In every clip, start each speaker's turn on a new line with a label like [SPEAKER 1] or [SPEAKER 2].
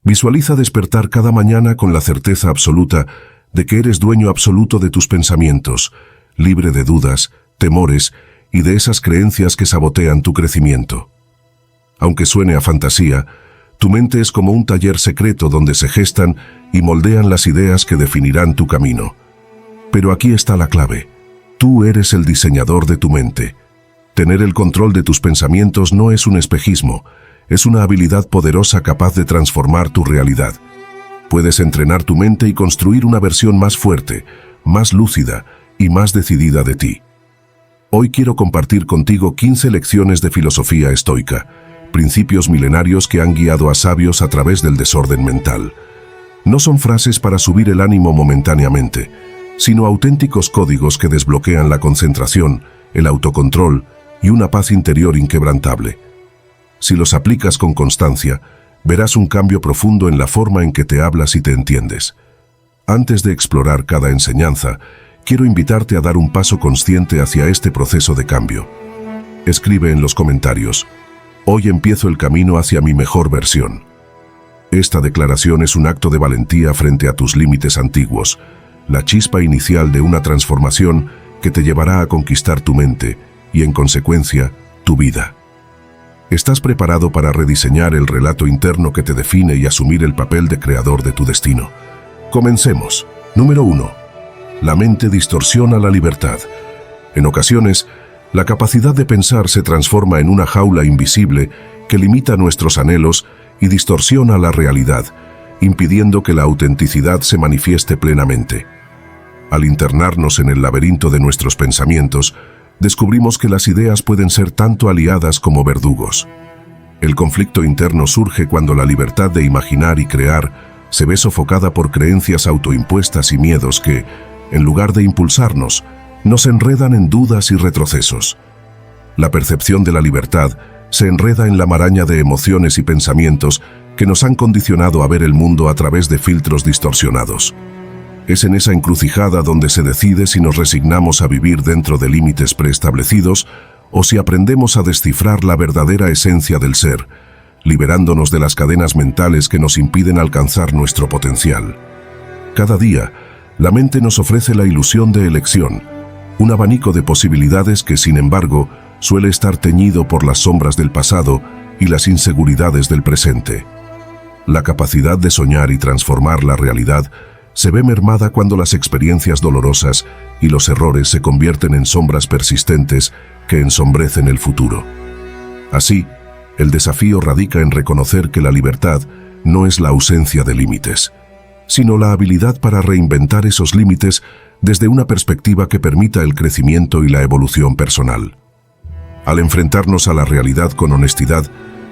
[SPEAKER 1] Visualiza despertar cada mañana con la certeza absoluta de que eres dueño absoluto de tus pensamientos, libre de dudas, temores y de esas creencias que sabotean tu crecimiento. Aunque suene a fantasía, tu mente es como un taller secreto donde se gestan y moldean las ideas que definirán tu camino. Pero aquí está la clave. Tú eres el diseñador de tu mente. Tener el control de tus pensamientos no es un espejismo, es una habilidad poderosa capaz de transformar tu realidad. Puedes entrenar tu mente y construir una versión más fuerte, más lúcida y más decidida de ti. Hoy quiero compartir contigo 15 lecciones de filosofía estoica, principios milenarios que han guiado a sabios a través del desorden mental. No son frases para subir el ánimo momentáneamente, sino auténticos códigos que desbloquean la concentración, el autocontrol y una paz interior inquebrantable. Si los aplicas con constancia, verás un cambio profundo en la forma en que te hablas y te entiendes. Antes de explorar cada enseñanza, quiero invitarte a dar un paso consciente hacia este proceso de cambio. Escribe en los comentarios: hoy empiezo el camino hacia mi mejor versión. Esta declaración es un acto de valentía frente a tus límites antiguos, la chispa inicial de una transformación que te llevará a conquistar tu mente y, en consecuencia, tu vida. ¿Estás preparado para rediseñar el relato interno que te define y asumir el papel de creador de tu destino? Comencemos. Número 1. La mente distorsiona la libertad. En ocasiones, la capacidad de pensar se transforma en una jaula invisible que limita nuestros anhelos y distorsiona la realidad, impidiendo que la autenticidad se manifieste plenamente. Al internarnos en el laberinto de nuestros pensamientos, descubrimos que las ideas pueden ser tanto aliadas como verdugos. El conflicto interno surge cuando la libertad de imaginar y crear se ve sofocada por creencias autoimpuestas y miedos que, en lugar de impulsarnos, nos enredan en dudas y retrocesos. La percepción de la libertad se enreda en la maraña de emociones y pensamientos que nos han condicionado a ver el mundo a través de filtros distorsionados. Es en esa encrucijada donde se decide si nos resignamos a vivir dentro de límites preestablecidos o si aprendemos a descifrar la verdadera esencia del ser, liberándonos de las cadenas mentales que nos impiden alcanzar nuestro potencial. Cada día, la mente nos ofrece la ilusión de elección, un abanico de posibilidades que, sin embargo, suele estar teñido por las sombras del pasado y las inseguridades del presente. La capacidad de soñar y transformar la realidad se ve mermada cuando las experiencias dolorosas y los errores se convierten en sombras persistentes que ensombrecen el futuro. Así, el desafío radica en reconocer que la libertad no es la ausencia de límites, sino la habilidad para reinventar esos límites desde una perspectiva que permita el crecimiento y la evolución personal. Al enfrentarnos a la realidad con honestidad,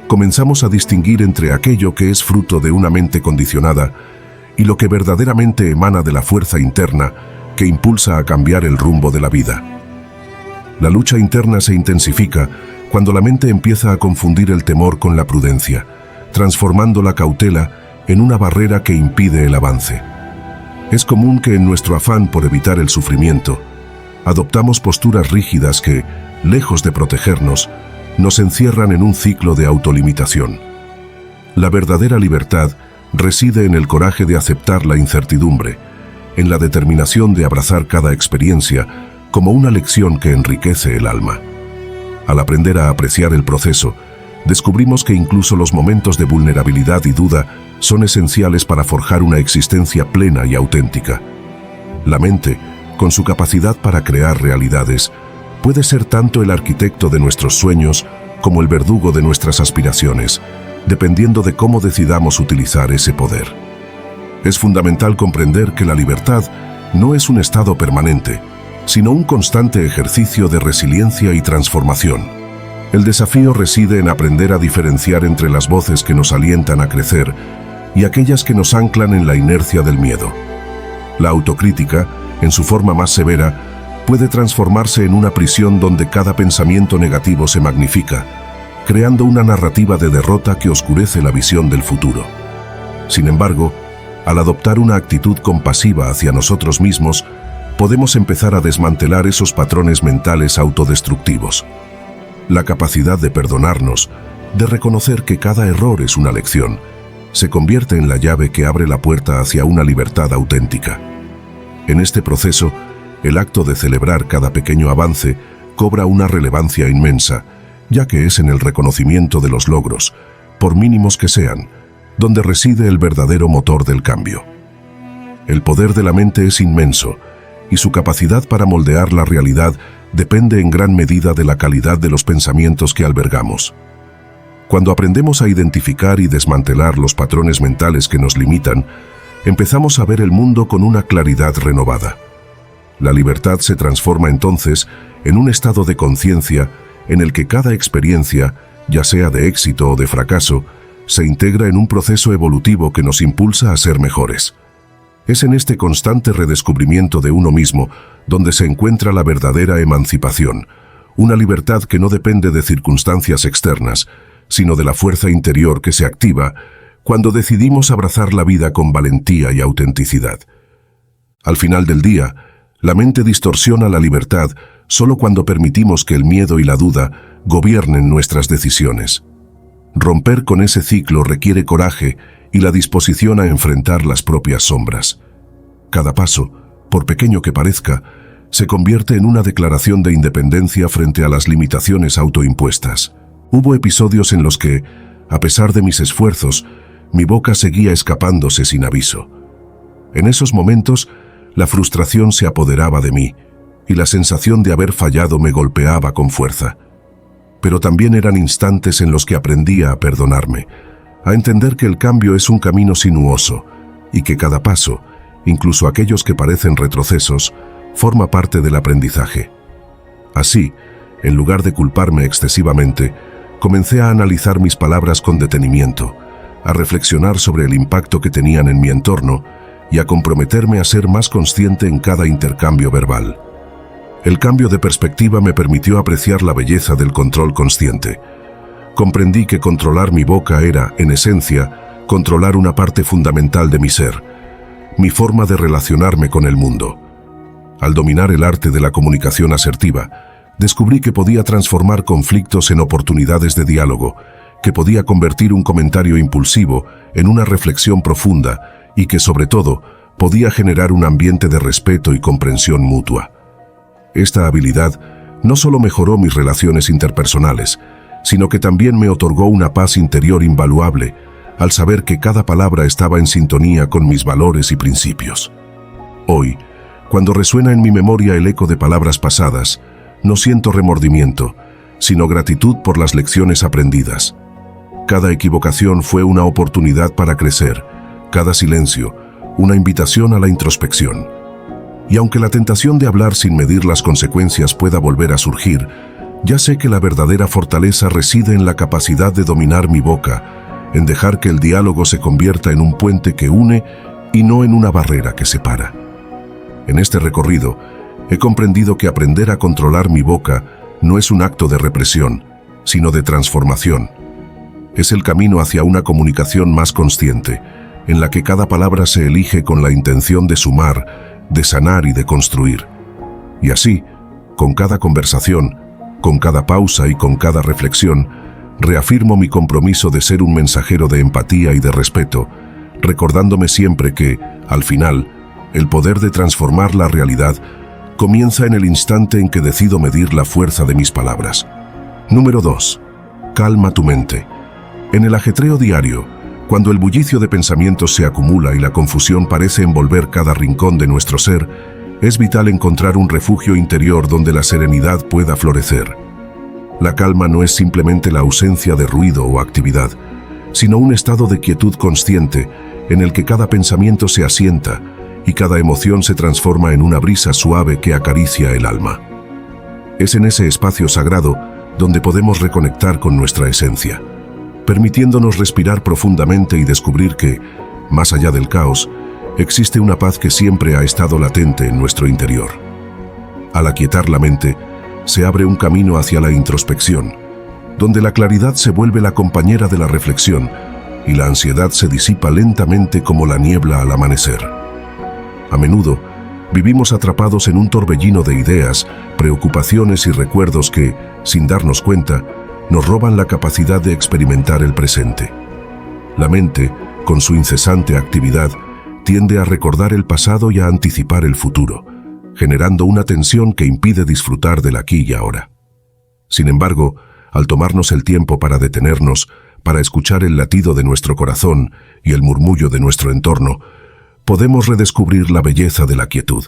[SPEAKER 1] comenzamos a distinguir entre aquello que es fruto de una mente condicionada y lo que verdaderamente emana de la fuerza interna que impulsa a cambiar el rumbo de la vida. La lucha interna se intensifica cuando la mente empieza a confundir el temor con la prudencia, transformando la cautela en una barrera que impide el avance. Es común que en nuestro afán por evitar el sufrimiento, adoptamos posturas rígidas que, lejos de protegernos, nos encierran en un ciclo de autolimitación. La verdadera libertad reside en el coraje de aceptar la incertidumbre, en la determinación de abrazar cada experiencia como una lección que enriquece el alma. Al aprender a apreciar el proceso, descubrimos que incluso los momentos de vulnerabilidad y duda son esenciales para forjar una existencia plena y auténtica. La mente, con su capacidad para crear realidades, puede ser tanto el arquitecto de nuestros sueños como el verdugo de nuestras aspiraciones, dependiendo de cómo decidamos utilizar ese poder. Es fundamental comprender que la libertad no es un estado permanente, sino un constante ejercicio de resiliencia y transformación. El desafío reside en aprender a diferenciar entre las voces que nos alientan a crecer y aquellas que nos anclan en la inercia del miedo. La autocrítica, en su forma más severa, puede transformarse en una prisión donde cada pensamiento negativo se magnifica, creando una narrativa de derrota que oscurece la visión del futuro. Sin embargo, al adoptar una actitud compasiva hacia nosotros mismos, podemos empezar a desmantelar esos patrones mentales autodestructivos. La capacidad de perdonarnos, de reconocer que cada error es una lección, se convierte en la llave que abre la puerta hacia una libertad auténtica. En este proceso, el acto de celebrar cada pequeño avance cobra una relevancia inmensa, ya que es en el reconocimiento de los logros, por mínimos que sean, donde reside el verdadero motor del cambio. El poder de la mente es inmenso, y su capacidad para moldear la realidad depende en gran medida de la calidad de los pensamientos que albergamos. Cuando aprendemos a identificar y desmantelar los patrones mentales que nos limitan, empezamos a ver el mundo con una claridad renovada. La libertad se transforma entonces en un estado de conciencia en el que cada experiencia, ya sea de éxito o de fracaso, se integra en un proceso evolutivo que nos impulsa a ser mejores. Es en este constante redescubrimiento de uno mismo donde se encuentra la verdadera emancipación, una libertad que no depende de circunstancias externas, sino de la fuerza interior que se activa cuando decidimos abrazar la vida con valentía y autenticidad. Al final del día, la mente distorsiona la libertad solo cuando permitimos que el miedo y la duda gobiernen nuestras decisiones. Romper con ese ciclo requiere coraje y la disposición a enfrentar las propias sombras. Cada paso, por pequeño que parezca, se convierte en una declaración de independencia frente a las limitaciones autoimpuestas. Hubo episodios en los que, a pesar de mis esfuerzos, mi boca seguía escapándose sin aviso. En esos momentos, la frustración se apoderaba de mí y la sensación de haber fallado me golpeaba con fuerza. Pero también eran instantes en los que aprendía a perdonarme, a entender que el cambio es un camino sinuoso y que cada paso, incluso aquellos que parecen retrocesos, forma parte del aprendizaje. Así, en lugar de culparme excesivamente, comencé a analizar mis palabras con detenimiento, a reflexionar sobre el impacto que tenían en mi entorno y a comprometerme a ser más consciente en cada intercambio verbal. El cambio de perspectiva me permitió apreciar la belleza del control consciente. Comprendí que controlar mi boca era, en esencia, controlar una parte fundamental de mi ser, mi forma de relacionarme con el mundo. Al dominar el arte de la comunicación asertiva, descubrí que podía transformar conflictos en oportunidades de diálogo, que podía convertir un comentario impulsivo en una reflexión profunda y que, sobre todo, podía generar un ambiente de respeto y comprensión mutua. Esta habilidad no solo mejoró mis relaciones interpersonales, sino que también me otorgó una paz interior invaluable al saber que cada palabra estaba en sintonía con mis valores y principios. Hoy, cuando resuena en mi memoria el eco de palabras pasadas, no siento remordimiento, sino gratitud por las lecciones aprendidas. Cada equivocación fue una oportunidad para crecer, cada silencio, una invitación a la introspección. Y aunque la tentación de hablar sin medir las consecuencias pueda volver a surgir, ya sé que la verdadera fortaleza reside en la capacidad de dominar mi boca, en dejar que el diálogo se convierta en un puente que une y no en una barrera que separa. En este recorrido, he comprendido que aprender a controlar mi boca no es un acto de represión, sino de transformación. Es el camino hacia una comunicación más consciente, en la que cada palabra se elige con la intención de sumar, de sanar y de construir. Y así, con cada conversación, con cada pausa y con cada reflexión, reafirmo mi compromiso de ser un mensajero de empatía y de respeto, recordándome siempre que, al final, el poder de transformar la realidad comienza en el instante en que decido medir la fuerza de mis palabras. Número 2. Calma tu mente. En el ajetreo diario, cuando el bullicio de pensamientos se acumula y la confusión parece envolver cada rincón de nuestro ser, es vital encontrar un refugio interior donde la serenidad pueda florecer. La calma no es simplemente la ausencia de ruido o actividad, sino un estado de quietud consciente en el que cada pensamiento se asienta y cada emoción se transforma en una brisa suave que acaricia el alma. Es en ese espacio sagrado donde podemos reconectar con nuestra esencia, permitiéndonos respirar profundamente y descubrir que, más allá del caos, existe una paz que siempre ha estado latente en nuestro interior. Al aquietar la mente, se abre un camino hacia la introspección, donde la claridad se vuelve la compañera de la reflexión y la ansiedad se disipa lentamente como la niebla al amanecer. A menudo, vivimos atrapados en un torbellino de ideas, preocupaciones y recuerdos que, sin darnos cuenta, nos roban la capacidad de experimentar el presente. La mente, con su incesante actividad, tiende a recordar el pasado y a anticipar el futuro, generando una tensión que impide disfrutar del aquí y ahora. Sin embargo, al tomarnos el tiempo para detenernos, para escuchar el latido de nuestro corazón y el murmullo de nuestro entorno, podemos redescubrir la belleza de la quietud.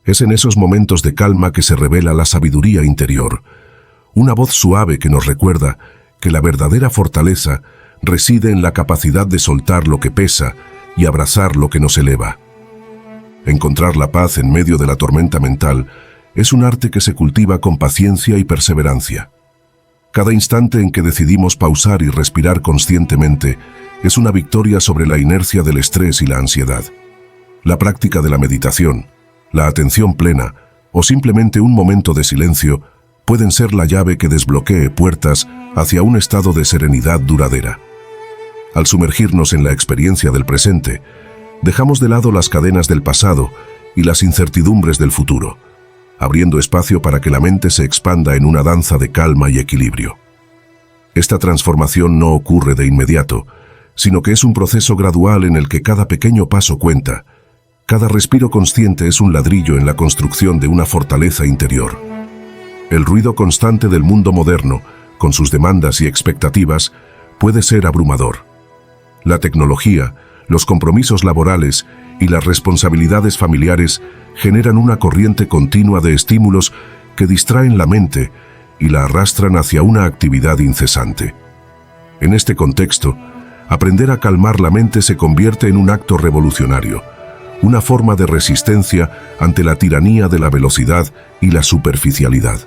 [SPEAKER 1] Es en esos momentos de calma que se revela la sabiduría interior, una voz suave que nos recuerda que la verdadera fortaleza reside en la capacidad de soltar lo que pesa y abrazar lo que nos eleva. Encontrar la paz en medio de la tormenta mental es un arte que se cultiva con paciencia y perseverancia. Cada instante en que decidimos pausar y respirar conscientemente es una victoria sobre la inercia del estrés y la ansiedad. La práctica de la meditación, la atención plena o simplemente un momento de silencio pueden ser la llave que desbloquee puertas hacia un estado de serenidad duradera. Al sumergirnos en la experiencia del presente, dejamos de lado las cadenas del pasado y las incertidumbres del futuro, abriendo espacio para que la mente se expanda en una danza de calma y equilibrio. Esta transformación no ocurre de inmediato, sino que es un proceso gradual en el que cada pequeño paso cuenta. Cada respiro consciente es un ladrillo en la construcción de una fortaleza interior. El ruido constante del mundo moderno, con sus demandas y expectativas, puede ser abrumador. La tecnología, los compromisos laborales y las responsabilidades familiares generan una corriente continua de estímulos que distraen la mente y la arrastran hacia una actividad incesante. En este contexto, aprender a calmar la mente se convierte en un acto revolucionario, una forma de resistencia ante la tiranía de la velocidad y la superficialidad.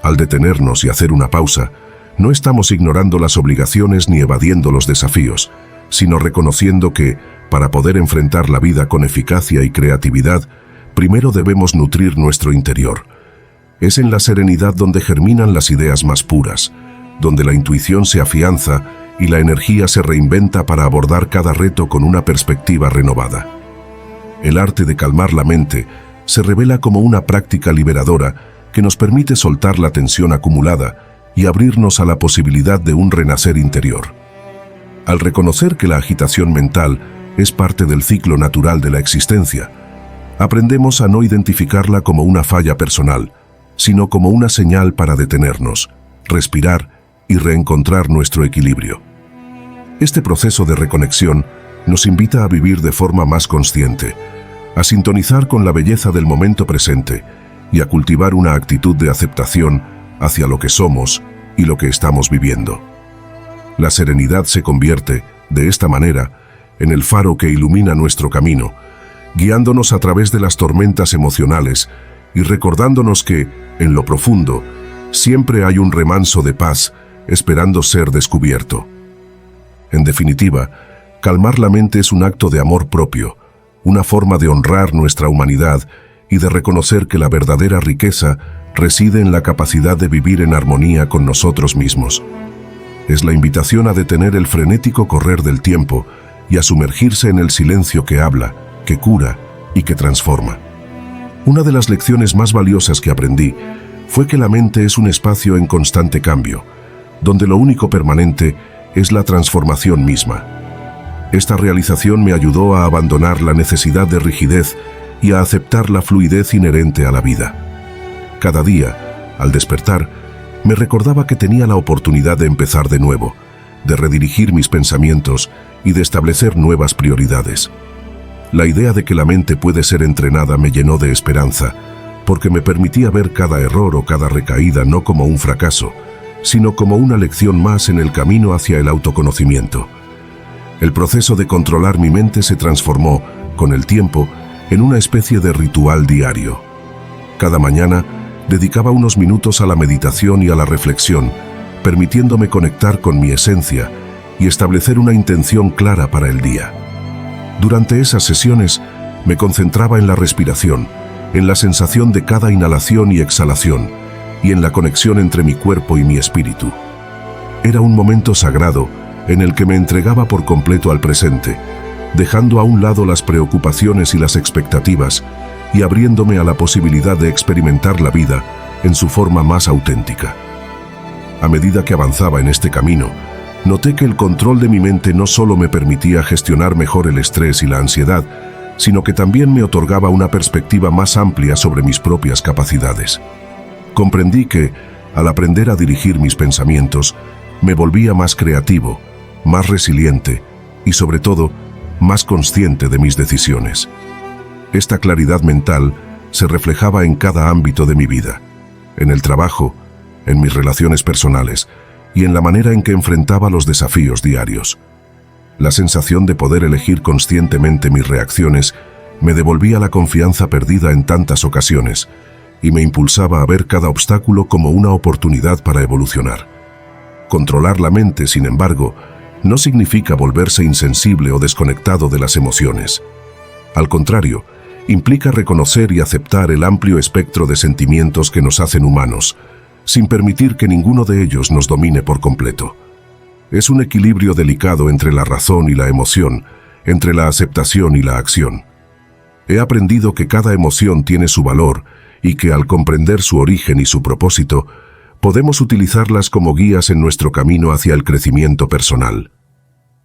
[SPEAKER 1] Al detenernos y hacer una pausa, no estamos ignorando las obligaciones ni evadiendo los desafíos, sino reconociendo que, para poder enfrentar la vida con eficacia y creatividad, primero debemos nutrir nuestro interior. Es en la serenidad donde germinan las ideas más puras, donde la intuición se afianza y la energía se reinventa para abordar cada reto con una perspectiva renovada. El arte de calmar la mente se revela como una práctica liberadora que nos permite soltar la tensión acumulada y abrirnos a la posibilidad de un renacer interior. Al reconocer que la agitación mental es parte del ciclo natural de la existencia, aprendemos a no identificarla como una falla personal, sino como una señal para detenernos, respirar y reencontrar nuestro equilibrio. Este proceso de reconexión nos invita a vivir de forma más consciente, a sintonizar con la belleza del momento presente y a cultivar una actitud de aceptación hacia lo que somos y lo que estamos viviendo. La serenidad se convierte, de esta manera, en el faro que ilumina nuestro camino, guiándonos a través de las tormentas emocionales y recordándonos que, en lo profundo, siempre hay un remanso de paz esperando ser descubierto. En definitiva, calmar la mente es un acto de amor propio, una forma de honrar nuestra humanidad y de reconocer que la verdadera riqueza reside en la capacidad de vivir en armonía con nosotros mismos. Es la invitación a detener el frenético correr del tiempo y a sumergirse en el silencio que habla, que cura y que transforma. Una de las lecciones más valiosas que aprendí fue que la mente es un espacio en constante cambio, donde lo único permanente es la transformación misma. Esta realización me ayudó a abandonar la necesidad de rigidez y a aceptar la fluidez inherente a la vida. Cada día, al despertar, me recordaba que tenía la oportunidad de empezar de nuevo, de redirigir mis pensamientos y de establecer nuevas prioridades. La idea de que la mente puede ser entrenada me llenó de esperanza, porque me permitía ver cada error o cada recaída no como un fracaso, sino como una lección más en el camino hacia el autoconocimiento. El proceso de controlar mi mente se transformó, con el tiempo, en una especie de ritual diario. Cada mañana, dedicaba unos minutos a la meditación y a la reflexión, permitiéndome conectar con mi esencia y establecer una intención clara para el día. Durante esas sesiones, me concentraba en la respiración, en la sensación de cada inhalación y exhalación, y en la conexión entre mi cuerpo y mi espíritu. Era un momento sagrado en el que me entregaba por completo al presente, dejando a un lado las preocupaciones y las expectativas y abriéndome a la posibilidad de experimentar la vida en su forma más auténtica. A medida que avanzaba en este camino, noté que el control de mi mente no solo me permitía gestionar mejor el estrés y la ansiedad, sino que también me otorgaba una perspectiva más amplia sobre mis propias capacidades. Comprendí que, al aprender a dirigir mis pensamientos, me volvía más creativo, más resiliente y, sobre todo, más consciente de mis decisiones. Esta claridad mental se reflejaba en cada ámbito de mi vida, en el trabajo, en mis relaciones personales y en la manera en que enfrentaba los desafíos diarios. La sensación de poder elegir conscientemente mis reacciones me devolvía la confianza perdida en tantas ocasiones y me impulsaba a ver cada obstáculo como una oportunidad para evolucionar. Controlar la mente, sin embargo, no significa volverse insensible o desconectado de las emociones. Al contrario, implica reconocer y aceptar el amplio espectro de sentimientos que nos hacen humanos, sin permitir que ninguno de ellos nos domine por completo. Es un equilibrio delicado entre la razón y la emoción, entre la aceptación y la acción. He aprendido que cada emoción tiene su valor y que al comprender su origen y su propósito, podemos utilizarlas como guías en nuestro camino hacia el crecimiento personal.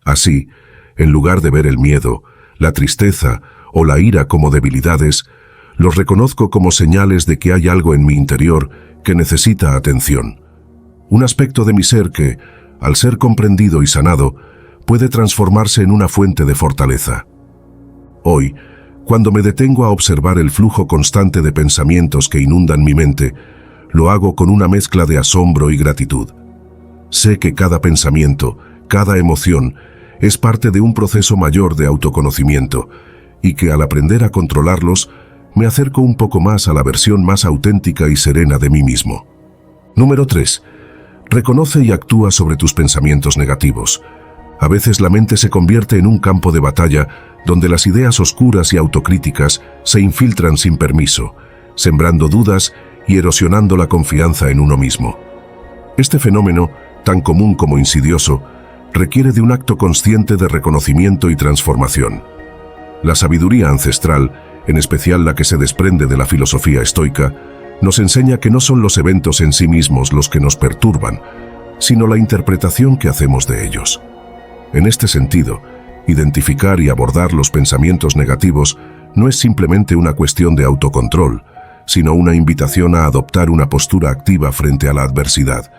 [SPEAKER 1] Así, en lugar de ver el miedo, la tristeza o la ira como debilidades, los reconozco como señales de que hay algo en mi interior que necesita atención. Un aspecto de mi ser que, al ser comprendido y sanado, puede transformarse en una fuente de fortaleza. Hoy, cuando me detengo a observar el flujo constante de pensamientos que inundan mi mente, lo hago con una mezcla de asombro y gratitud. Sé que cada pensamiento, cada emoción, es parte de un proceso mayor de autoconocimiento, y que al aprender a controlarlos, me acerco un poco más a la versión más auténtica y serena de mí mismo. Número 3. Reconoce y actúa sobre tus pensamientos negativos. A veces la mente se convierte en un campo de batalla donde las ideas oscuras y autocríticas se infiltran sin permiso, sembrando dudas y erosionando la confianza en uno mismo. Este fenómeno, tan común como insidioso, requiere de un acto consciente de reconocimiento y transformación. La sabiduría ancestral, en especial la que se desprende de la filosofía estoica, nos enseña que no son los eventos en sí mismos los que nos perturban, sino la interpretación que hacemos de ellos. En este sentido, identificar y abordar los pensamientos negativos no es simplemente una cuestión de autocontrol, sino una invitación a adoptar una postura activa frente a la adversidad,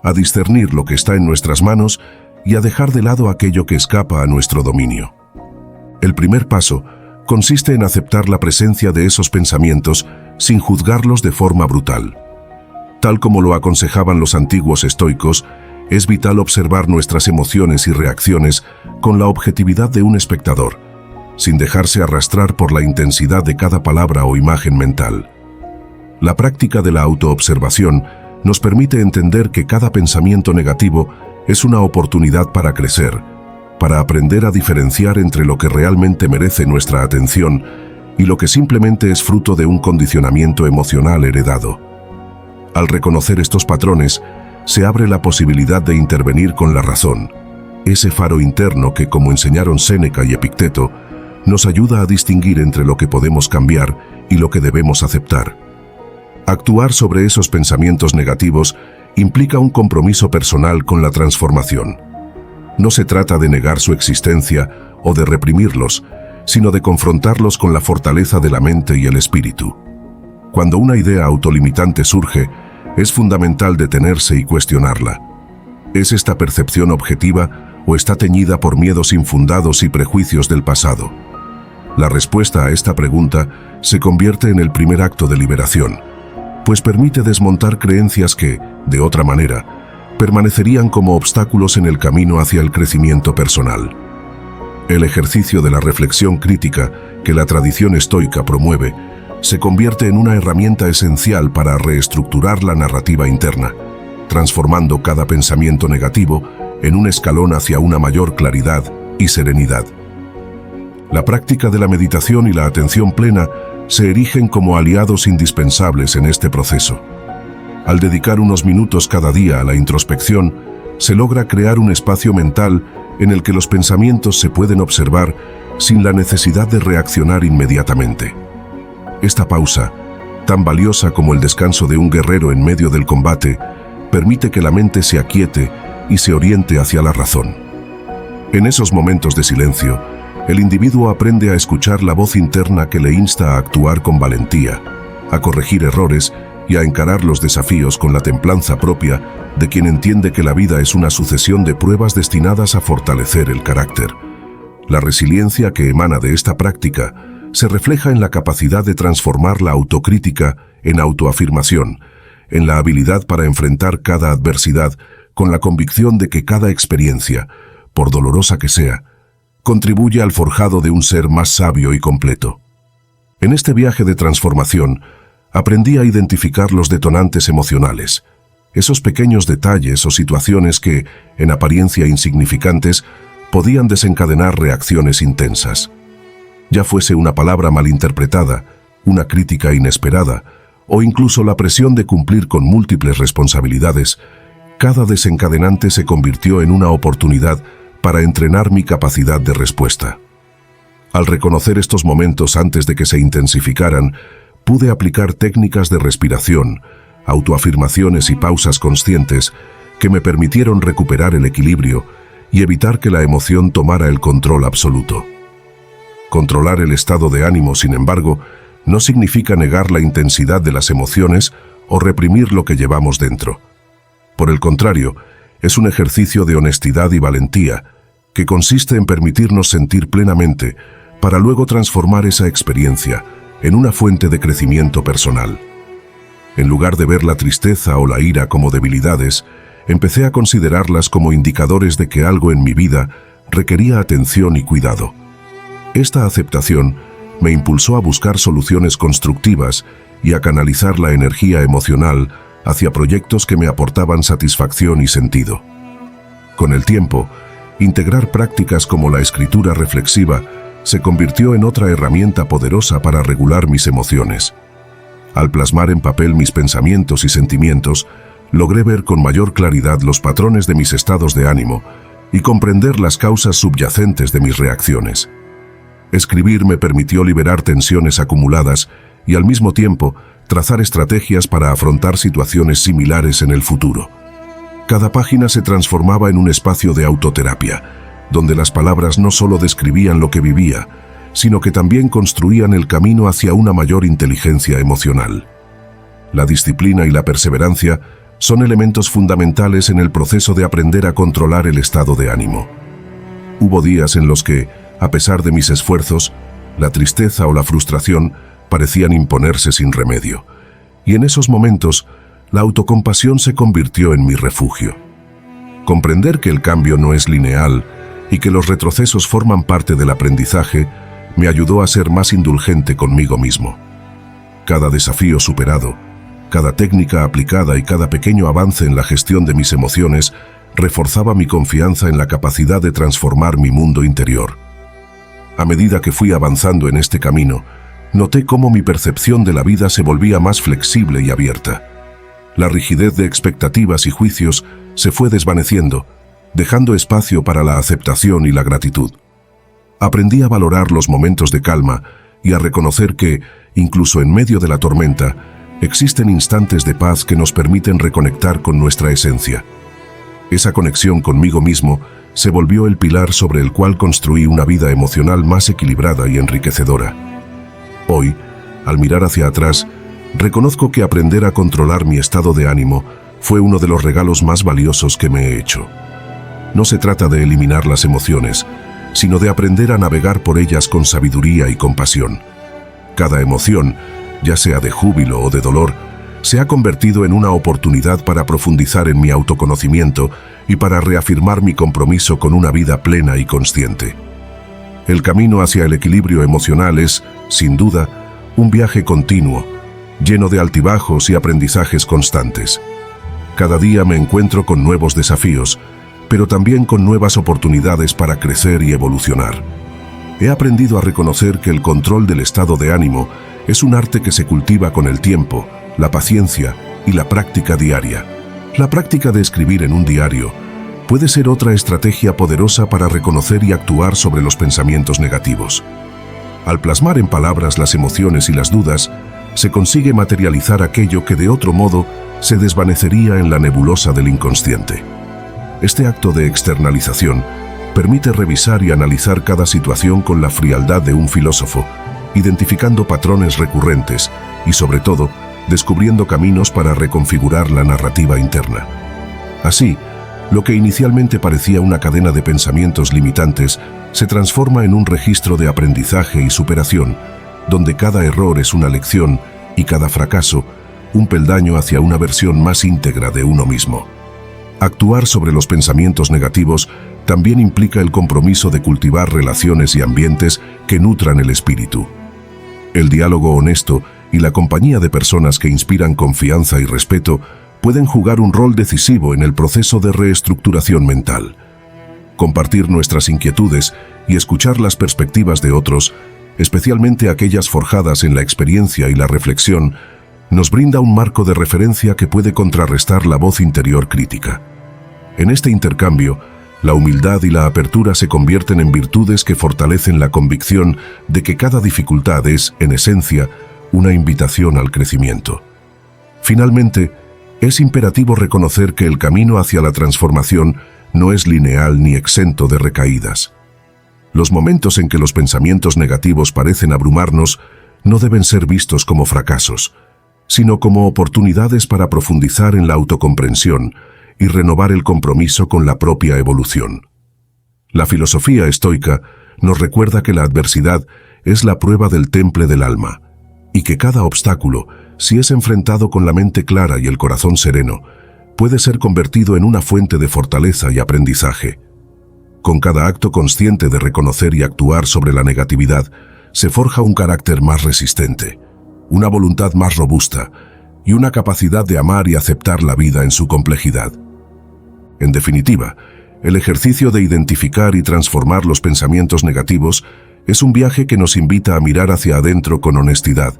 [SPEAKER 1] a discernir lo que está en nuestras manos y a dejar de lado aquello que escapa a nuestro dominio. El primer paso consiste en aceptar la presencia de esos pensamientos sin juzgarlos de forma brutal. Tal como lo aconsejaban los antiguos estoicos, es vital observar nuestras emociones y reacciones con la objetividad de un espectador, sin dejarse arrastrar por la intensidad de cada palabra o imagen mental. La práctica de la autoobservación nos permite entender que cada pensamiento negativo es una oportunidad para crecer, para aprender a diferenciar entre lo que realmente merece nuestra atención y lo que simplemente es fruto de un condicionamiento emocional heredado. Al reconocer estos patrones, se abre la posibilidad de intervenir con la razón, ese faro interno que, como enseñaron Séneca y Epicteto, nos ayuda a distinguir entre lo que podemos cambiar y lo que debemos aceptar. Actuar sobre esos pensamientos negativos implica un compromiso personal con la transformación. No se trata de negar su existencia o de reprimirlos, sino de confrontarlos con la fortaleza de la mente y el espíritu. Cuando una idea autolimitante surge, es fundamental detenerse y cuestionarla. ¿Es esta percepción objetiva o está teñida por miedos infundados y prejuicios del pasado? La respuesta a esta pregunta se convierte en el primer acto de liberación, pues permite desmontar creencias que, de otra manera, permanecerían como obstáculos en el camino hacia el crecimiento personal. El ejercicio de la reflexión crítica que la tradición estoica promueve se convierte en una herramienta esencial para reestructurar la narrativa interna, transformando cada pensamiento negativo en un escalón hacia una mayor claridad y serenidad. La práctica de la meditación y la atención plena se erigen como aliados indispensables en este proceso. Al dedicar unos minutos cada día a la introspección, se logra crear un espacio mental en el que los pensamientos se pueden observar sin la necesidad de reaccionar inmediatamente. Esta pausa, tan valiosa como el descanso de un guerrero en medio del combate, permite que la mente se aquiete y se oriente hacia la razón. En esos momentos de silencio, el individuo aprende a escuchar la voz interna que le insta a actuar con valentía, a corregir errores y a encarar los desafíos con la templanza propia de quien entiende que la vida es una sucesión de pruebas destinadas a fortalecer el carácter. La resiliencia que emana de esta práctica se refleja en la capacidad de transformar la autocrítica en autoafirmación, en la habilidad para enfrentar cada adversidad con la convicción de que cada experiencia, por dolorosa que sea, contribuye al forjado de un ser más sabio y completo. En este viaje de transformación, aprendí a identificar los detonantes emocionales, esos pequeños detalles o situaciones que, en apariencia insignificantes, podían desencadenar reacciones intensas. Ya fuese una palabra malinterpretada, una crítica inesperada, o incluso la presión de cumplir con múltiples responsabilidades, cada desencadenante se convirtió en una oportunidad para entrenar mi capacidad de respuesta. Al reconocer estos momentos antes de que se intensificaran, pude aplicar técnicas de respiración, autoafirmaciones y pausas conscientes que me permitieron recuperar el equilibrio y evitar que la emoción tomara el control absoluto. Controlar el estado de ánimo, sin embargo, no significa negar la intensidad de las emociones o reprimir lo que llevamos dentro. Por el contrario, es un ejercicio de honestidad y valentía que consiste en permitirnos sentir plenamente para luego transformar esa experiencia en una fuente de crecimiento personal. En lugar de ver la tristeza o la ira como debilidades, empecé a considerarlas como indicadores de que algo en mi vida requería atención y cuidado. Esta aceptación me impulsó a buscar soluciones constructivas y a canalizar la energía emocional hacia proyectos que me aportaban satisfacción y sentido. Con el tiempo, integrar prácticas como la escritura reflexiva se convirtió en otra herramienta poderosa para regular mis emociones. Al plasmar en papel mis pensamientos y sentimientos, logré ver con mayor claridad los patrones de mis estados de ánimo y comprender las causas subyacentes de mis reacciones. Escribir me permitió liberar tensiones acumuladas y al mismo tiempo trazar estrategias para afrontar situaciones similares en el futuro. Cada página se transformaba en un espacio de autoterapia, donde las palabras no solo describían lo que vivía, sino que también construían el camino hacia una mayor inteligencia emocional. La disciplina y la perseverancia son elementos fundamentales en el proceso de aprender a controlar el estado de ánimo. Hubo días en los que, a pesar de mis esfuerzos, la tristeza o la frustración parecían imponerse sin remedio, y en esos momentos, la autocompasión se convirtió en mi refugio. Comprender que el cambio no es lineal y que los retrocesos forman parte del aprendizaje me ayudó a ser más indulgente conmigo mismo. Cada desafío superado, cada técnica aplicada y cada pequeño avance en la gestión de mis emociones reforzaba mi confianza en la capacidad de transformar mi mundo interior. A medida que fui avanzando en este camino, noté cómo mi percepción de la vida se volvía más flexible y abierta. La rigidez de expectativas y juicios se fue desvaneciendo, dejando espacio para la aceptación y la gratitud. Aprendí a valorar los momentos de calma y a reconocer que, incluso en medio de la tormenta, existen instantes de paz que nos permiten reconectar con nuestra esencia. Esa conexión conmigo mismo se volvió el pilar sobre el cual construí una vida emocional más equilibrada y enriquecedora. Hoy, al mirar hacia atrás, reconozco que aprender a controlar mi estado de ánimo fue uno de los regalos más valiosos que me he hecho. No se trata de eliminar las emociones, sino de aprender a navegar por ellas con sabiduría y compasión. Cada emoción, ya sea de júbilo o de dolor, se ha convertido en una oportunidad para profundizar en mi autoconocimiento y para reafirmar mi compromiso con una vida plena y consciente. El camino hacia el equilibrio emocional es, sin duda, un viaje continuo, lleno de altibajos y aprendizajes constantes. Cada día me encuentro con nuevos desafíos, pero también con nuevas oportunidades para crecer y evolucionar. He aprendido a reconocer que el control del estado de ánimo es un arte que se cultiva con el tiempo, la paciencia y la práctica diaria. La práctica de escribir en un diario puede ser otra estrategia poderosa para reconocer y actuar sobre los pensamientos negativos. Al plasmar en palabras las emociones y las dudas, se consigue materializar aquello que de otro modo se desvanecería en la nebulosa del inconsciente. Este acto de externalización permite revisar y analizar cada situación con la frialdad de un filósofo, identificando patrones recurrentes y, sobre todo, descubriendo caminos para reconfigurar la narrativa interna. Así, lo que inicialmente parecía una cadena de pensamientos limitantes se transforma en un registro de aprendizaje y superación, donde cada error es una lección y cada fracaso un peldaño hacia una versión más íntegra de uno mismo. Actuar sobre los pensamientos negativos también implica el compromiso de cultivar relaciones y ambientes que nutran el espíritu. El diálogo honesto y la compañía de personas que inspiran confianza y respeto pueden jugar un rol decisivo en el proceso de reestructuración mental. Compartir nuestras inquietudes y escuchar las perspectivas de otros, especialmente aquellas forjadas en la experiencia y la reflexión, nos brinda un marco de referencia que puede contrarrestar la voz interior crítica. En este intercambio, la humildad y la apertura se convierten en virtudes que fortalecen la convicción de que cada dificultad es, en esencia, una invitación al crecimiento. Finalmente, es imperativo reconocer que el camino hacia la transformación no es lineal ni exento de recaídas. Los momentos en que los pensamientos negativos parecen abrumarnos no deben ser vistos como fracasos, sino como oportunidades para profundizar en la autocomprensión y renovar el compromiso con la propia evolución. La filosofía estoica nos recuerda que la adversidad es la prueba del temple del alma, y que cada obstáculo, si es enfrentado con la mente clara y el corazón sereno, puede ser convertido en una fuente de fortaleza y aprendizaje. Con cada acto consciente de reconocer y actuar sobre la negatividad, se forja un carácter más resistente, una voluntad más robusta y una capacidad de amar y aceptar la vida en su complejidad. En definitiva, el ejercicio de identificar y transformar los pensamientos negativos es un viaje que nos invita a mirar hacia adentro con honestidad,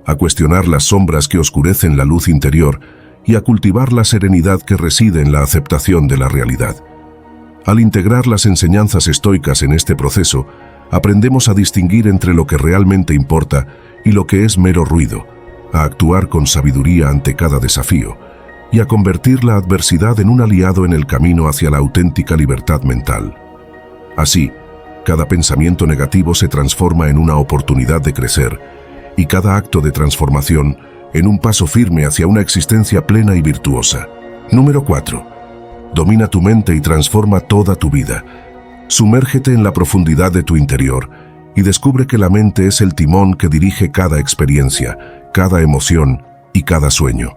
[SPEAKER 1] a cuestionar las sombras que oscurecen la luz interior y a cultivar la serenidad que reside en la aceptación de la realidad. Al integrar las enseñanzas estoicas en este proceso, aprendemos a distinguir entre lo que realmente importa y lo que es mero ruido, a actuar con sabiduría ante cada desafío y a convertir la adversidad en un aliado en el camino hacia la auténtica libertad mental. Así, cada pensamiento negativo se transforma en una oportunidad de crecer y cada acto de transformación en un paso firme hacia una existencia plena y virtuosa. Número 4. Domina tu mente y transforma toda tu vida. Sumérgete en la profundidad de tu interior y descubre que la mente es el timón que dirige cada experiencia, cada emoción y cada sueño.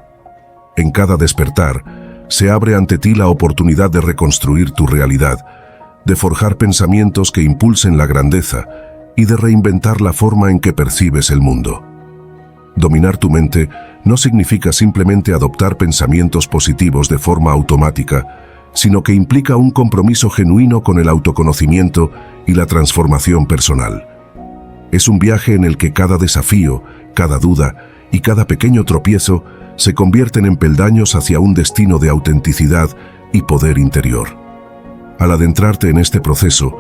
[SPEAKER 1] En cada despertar, se abre ante ti la oportunidad de reconstruir tu realidad, de forjar pensamientos que impulsen la grandeza y de reinventar la forma en que percibes el mundo. Dominar tu mente no significa simplemente adoptar pensamientos positivos de forma automática, sino que implica un compromiso genuino con el autoconocimiento y la transformación personal. Es un viaje en el que cada desafío, cada duda y cada pequeño tropiezo se convierten en peldaños hacia un destino de autenticidad y poder interior. Al adentrarte en este proceso,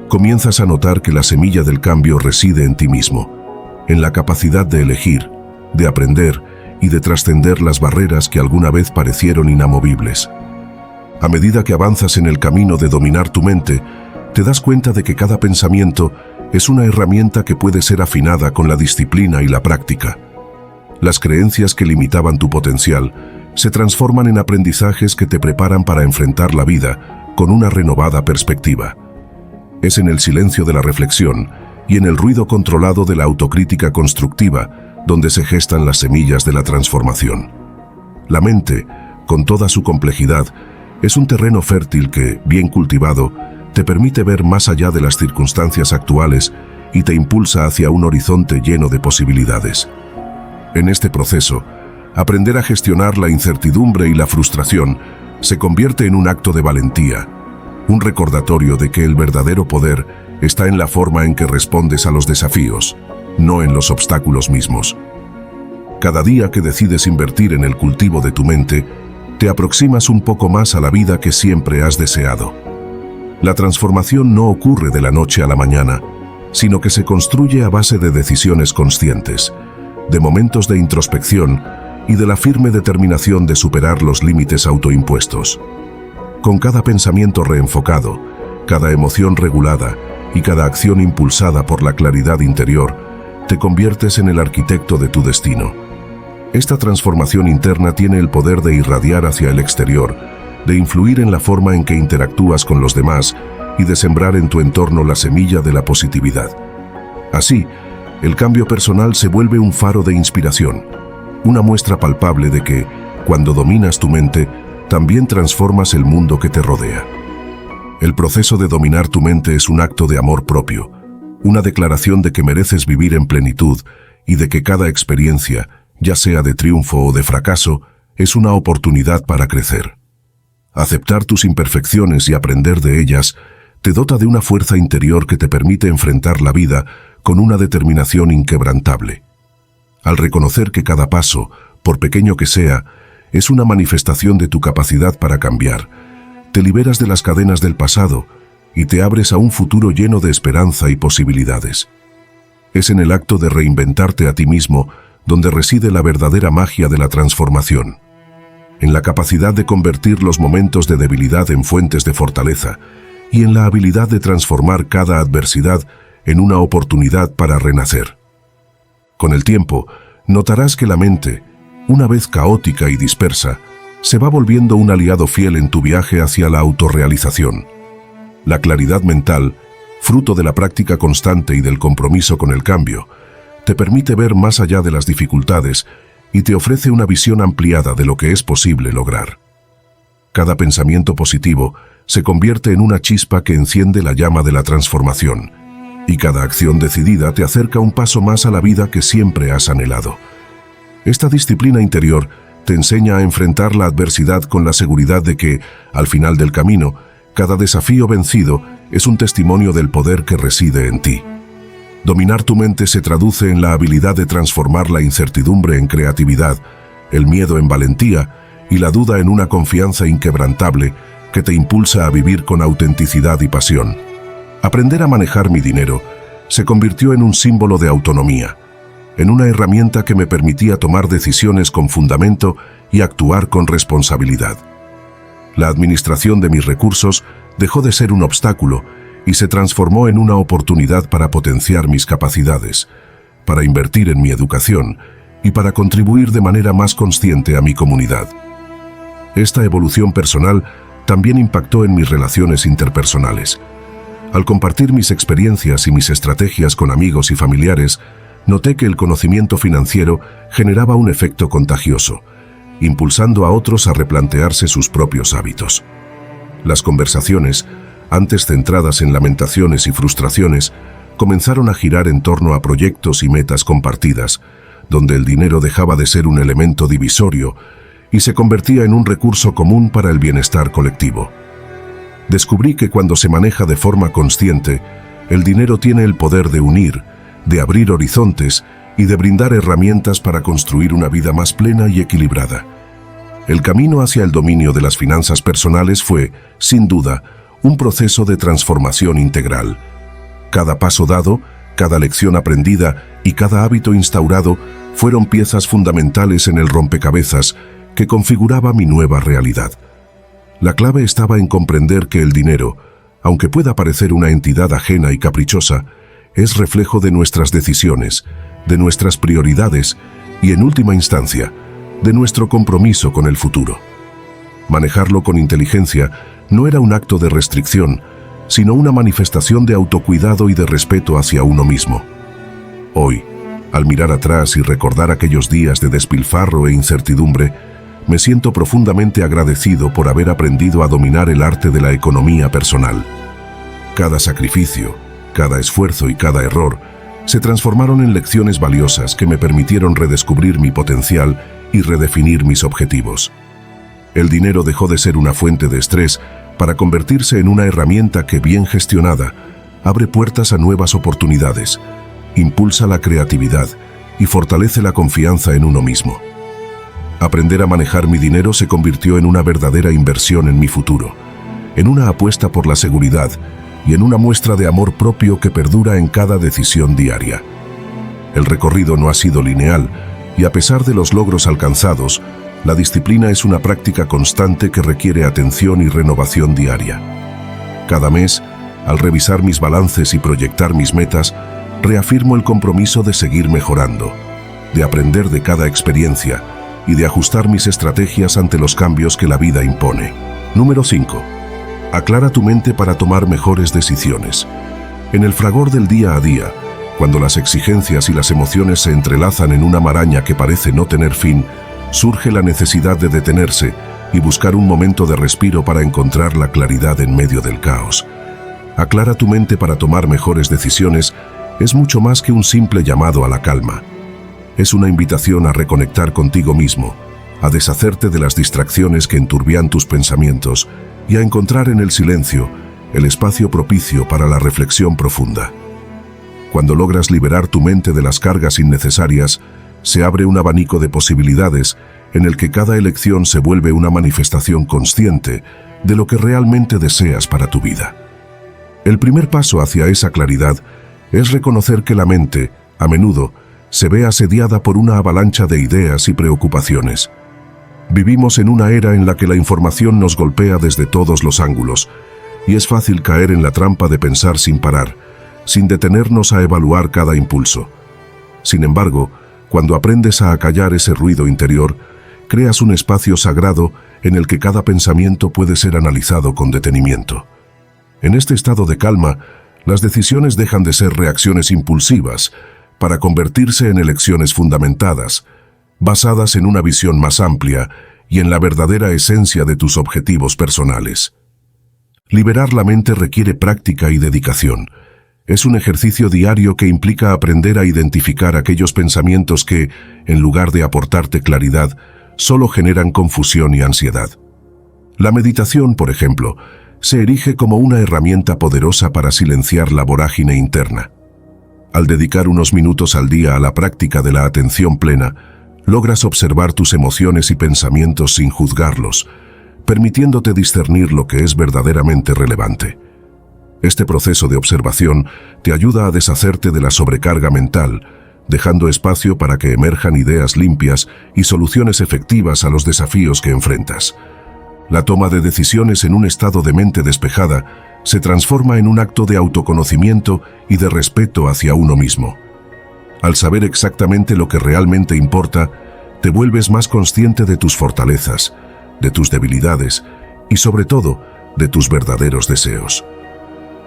[SPEAKER 1] comienzas a notar que la semilla del cambio reside en ti mismo, en la capacidad de elegir, de aprender y de trascender las barreras que alguna vez parecieron inamovibles. A medida que avanzas en el camino de dominar tu mente, te das cuenta de que cada pensamiento es una herramienta que puede ser afinada con la disciplina y la práctica. Las creencias que limitaban tu potencial se transforman en aprendizajes que te preparan para enfrentar la vida con una renovada perspectiva. Es en el silencio de la reflexión y en el ruido controlado de la autocrítica constructiva donde se gestan las semillas de la transformación. La mente, con toda su complejidad, es un terreno fértil que, bien cultivado, te permite ver más allá de las circunstancias actuales y te impulsa hacia un horizonte lleno de posibilidades. En este proceso, aprender a gestionar la incertidumbre y la frustración se convierte en un acto de valentía, un recordatorio de que el verdadero poder está en la forma en que respondes a los desafíos, no en los obstáculos mismos. Cada día que decides invertir en el cultivo de tu mente, te aproximas un poco más a la vida que siempre has deseado. La transformación no ocurre de la noche a la mañana, sino que se construye a base de decisiones conscientes, de momentos de introspección y de la firme determinación de superar los límites autoimpuestos. Con cada pensamiento reenfocado, cada emoción regulada y cada acción impulsada por la claridad interior, te conviertes en el arquitecto de tu destino. Esta transformación interna tiene el poder de irradiar hacia el exterior, de influir en la forma en que interactúas con los demás y de sembrar en tu entorno la semilla de la positividad. Así, el cambio personal se vuelve un faro de inspiración, una muestra palpable de que, cuando dominas tu mente, también transformas el mundo que te rodea. El proceso de dominar tu mente es un acto de amor propio, una declaración de que mereces vivir en plenitud y de que cada experiencia, ya sea de triunfo o de fracaso, es una oportunidad para crecer. Aceptar tus imperfecciones y aprender de ellas te dota de una fuerza interior que te permite enfrentar la vida con una determinación inquebrantable. Al reconocer que cada paso, por pequeño que sea, es una manifestación de tu capacidad para cambiar, te liberas de las cadenas del pasado y te abres a un futuro lleno de esperanza y posibilidades. Es en el acto de reinventarte a ti mismo donde reside la verdadera magia de la transformación. En la capacidad de convertir los momentos de debilidad en fuentes de fortaleza y en la habilidad de transformar cada adversidad en una oportunidad para renacer. Con el tiempo, notarás que la mente, una vez caótica y dispersa, se va volviendo un aliado fiel en tu viaje hacia la autorrealización. La claridad mental, fruto de la práctica constante y del compromiso con el cambio, te permite ver más allá de las dificultades y te ofrece una visión ampliada de lo que es posible lograr. Cada pensamiento positivo se convierte en una chispa que enciende la llama de la transformación, y cada acción decidida te acerca un paso más a la vida que siempre has anhelado. Esta disciplina interior te enseña a enfrentar la adversidad con la seguridad de que, al final del camino, cada desafío vencido es un testimonio del poder que reside en ti. Dominar tu mente se traduce en la habilidad de transformar la incertidumbre en creatividad, el miedo en valentía y la duda en una confianza inquebrantable que te impulsa a vivir con autenticidad y pasión. Aprender a manejar mi dinero se convirtió en un símbolo de autonomía, en una herramienta que me permitía tomar decisiones con fundamento y actuar con responsabilidad. La administración de mis recursos dejó de ser un obstáculo y se transformó en una oportunidad para potenciar mis capacidades, para invertir en mi educación y para contribuir de manera más consciente a mi comunidad. Esta evolución personal también impactó en mis relaciones interpersonales. Al compartir mis experiencias y mis estrategias con amigos y familiares, noté que el conocimiento financiero generaba un efecto contagioso, impulsando a otros a replantearse sus propios hábitos. Las conversaciones, antes centradas en lamentaciones y frustraciones, comenzaron a girar en torno a proyectos y metas compartidas, donde el dinero dejaba de ser un elemento divisorio y se convertía en un recurso común para el bienestar colectivo. Descubrí que cuando se maneja de forma consciente, el dinero tiene el poder de unir, de abrir horizontes y de brindar herramientas para construir una vida más plena y equilibrada. El camino hacia el dominio de las finanzas personales fue, sin duda, un proceso de transformación integral. Cada paso dado, cada lección aprendida y cada hábito instaurado fueron piezas fundamentales en el rompecabezas que configuraba mi nueva realidad. La clave estaba en comprender que el dinero, aunque pueda parecer una entidad ajena y caprichosa, es reflejo de nuestras decisiones, de nuestras prioridades y, en última instancia, de nuestro compromiso con el futuro. Manejarlo con inteligencia no era un acto de restricción, sino una manifestación de autocuidado y de respeto hacia uno mismo. Hoy, al mirar atrás y recordar aquellos días de despilfarro e incertidumbre, me siento profundamente agradecido por haber aprendido a dominar el arte de la economía personal. Cada sacrificio, cada esfuerzo y cada error se transformaron en lecciones valiosas que me permitieron redescubrir mi potencial y redefinir mis objetivos. El dinero dejó de ser una fuente de estrés para convertirse en una herramienta que, bien gestionada, abre puertas a nuevas oportunidades, impulsa la creatividad y fortalece la confianza en uno mismo. Aprender a manejar mi dinero se convirtió en una verdadera inversión en mi futuro, en una apuesta por la seguridad y en una muestra de amor propio que perdura en cada decisión diaria. El recorrido no ha sido lineal y, a pesar de los logros alcanzados, La disciplina es una práctica constante que requiere atención y renovación diaria. Cada mes, al revisar mis balances y proyectar mis metas, reafirmo el compromiso de seguir mejorando, de aprender de cada experiencia y de ajustar mis estrategias ante los cambios que la vida impone. Número 5. Aclara tu mente para tomar mejores decisiones. En el fragor del día a día, cuando las exigencias y las emociones se entrelazan en una maraña que parece no tener fin, surge la necesidad de detenerse y buscar un momento de respiro para encontrar la claridad en medio del caos. Aclara tu mente para tomar mejores decisiones es mucho más que un simple llamado a la calma. Es una invitación a reconectar contigo mismo, a deshacerte de las distracciones que enturbian tus pensamientos y a encontrar en el silencio el espacio propicio para la reflexión profunda. Cuando logras liberar tu mente de las cargas innecesarias, se abre un abanico de posibilidades en el que cada elección se vuelve una manifestación consciente de lo que realmente deseas para tu vida. El primer paso hacia esa claridad es reconocer que la mente, a menudo, se ve asediada por una avalancha de ideas y preocupaciones. Vivimos en una era en la que la información nos golpea desde todos los ángulos, y es fácil caer en la trampa de pensar sin parar, sin detenernos a evaluar cada impulso. Sin embargo, cuando aprendes a acallar ese ruido interior, creas un espacio sagrado en el que cada pensamiento puede ser analizado con detenimiento. En este estado de calma, las decisiones dejan de ser reacciones impulsivas para convertirse en elecciones fundamentadas, basadas en una visión más amplia y en la verdadera esencia de tus objetivos personales. Liberar la mente requiere práctica y dedicación. Es un ejercicio diario que implica aprender a identificar aquellos pensamientos que, en lugar de aportarte claridad, solo generan confusión y ansiedad. La meditación, por ejemplo, se erige como una herramienta poderosa para silenciar la vorágine interna. Al dedicar unos minutos al día a la práctica de la atención plena, logras observar tus emociones y pensamientos sin juzgarlos, permitiéndote discernir lo que es verdaderamente relevante. Este proceso de observación te ayuda a deshacerte de la sobrecarga mental, dejando espacio para que emerjan ideas limpias y soluciones efectivas a los desafíos que enfrentas. La toma de decisiones en un estado de mente despejada se transforma en un acto de autoconocimiento y de respeto hacia uno mismo. Al saber exactamente lo que realmente importa, te vuelves más consciente de tus fortalezas, de tus debilidades y, sobre todo, de tus verdaderos deseos.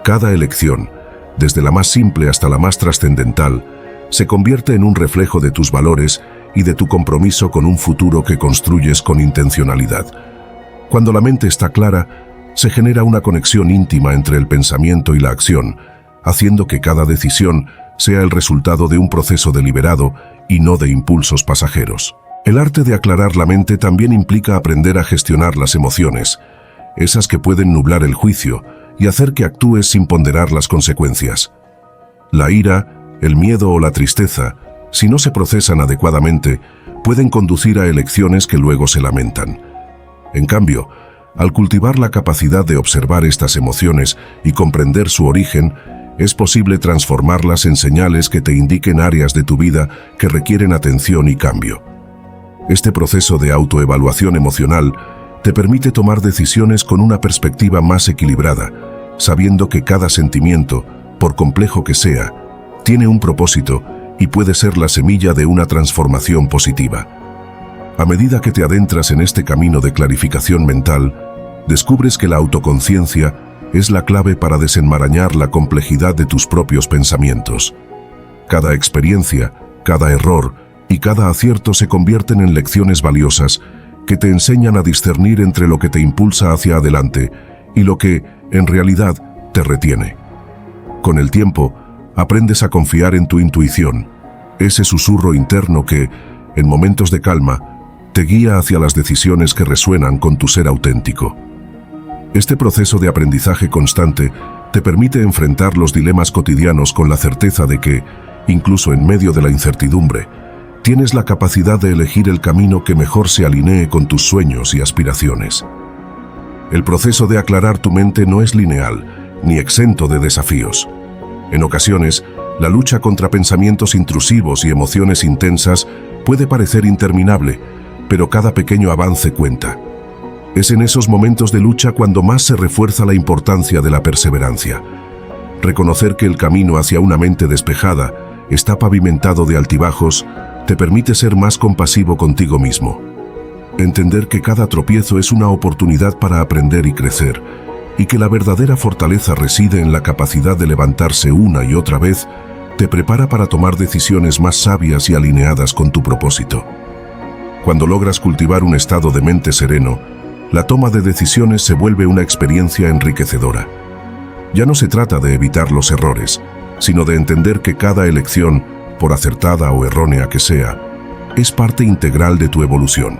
[SPEAKER 1] Cada elección, desde la más simple hasta la más trascendental, se convierte en un reflejo de tus valores y de tu compromiso con un futuro que construyes con intencionalidad. Cuando la mente está clara, se genera una conexión íntima entre el pensamiento y la acción, haciendo que cada decisión sea el resultado de un proceso deliberado y no de impulsos pasajeros. El arte de aclarar la mente también implica aprender a gestionar las emociones, esas que pueden nublar el juicio y hacer que actúes sin ponderar las consecuencias. La ira, el miedo o la tristeza, si no se procesan adecuadamente, pueden conducir a elecciones que luego se lamentan. En cambio, al cultivar la capacidad de observar estas emociones y comprender su origen, es posible transformarlas en señales que te indiquen áreas de tu vida que requieren atención y cambio. Este proceso de autoevaluación emocional te permite tomar decisiones con una perspectiva más equilibrada, sabiendo que cada sentimiento, por complejo que sea, tiene un propósito y puede ser la semilla de una transformación positiva. A medida que te adentras en este camino de clarificación mental, descubres que la autoconciencia es la clave para desenmarañar la complejidad de tus propios pensamientos. Cada experiencia, cada error y cada acierto se convierten en lecciones valiosas que te enseñan a discernir entre lo que te impulsa hacia adelante y lo que, en realidad, te retiene. Con el tiempo, aprendes a confiar en tu intuición, ese susurro interno que, en momentos de calma, te guía hacia las decisiones que resuenan con tu ser auténtico. Este proceso de aprendizaje constante te permite enfrentar los dilemas cotidianos con la certeza de que, incluso en medio de la incertidumbre, tienes la capacidad de elegir el camino que mejor se alinee con tus sueños y aspiraciones. El proceso de aclarar tu mente no es lineal, ni exento de desafíos. En ocasiones, la lucha contra pensamientos intrusivos y emociones intensas puede parecer interminable, pero cada pequeño avance cuenta. Es en esos momentos de lucha cuando más se refuerza la importancia de la perseverancia. Reconocer que el camino hacia una mente despejada está pavimentado de altibajos te permite ser más compasivo contigo mismo. Entender que cada tropiezo es una oportunidad para aprender y crecer, y que la verdadera fortaleza reside en la capacidad de levantarse una y otra vez, te prepara para tomar decisiones más sabias y alineadas con tu propósito. Cuando logras cultivar un estado de mente sereno, la toma de decisiones se vuelve una experiencia enriquecedora. Ya no se trata de evitar los errores, sino de entender que cada elección, por acertada o errónea que sea, es parte integral de tu evolución.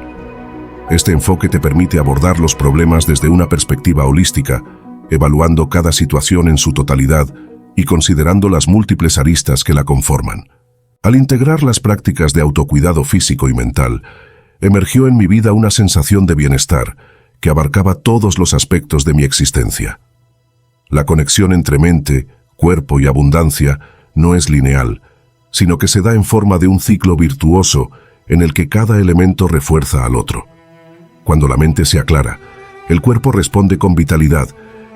[SPEAKER 1] Este enfoque te permite abordar los problemas desde una perspectiva holística, evaluando cada situación en su totalidad y considerando las múltiples aristas que la conforman. Al integrar las prácticas de autocuidado físico y mental, emergió en mi vida una sensación de bienestar que abarcaba todos los aspectos de mi existencia. La conexión entre mente, cuerpo y abundancia no es lineal, sino que se da en forma de un ciclo virtuoso en el que cada elemento refuerza al otro. Cuando la mente se aclara, el cuerpo responde con vitalidad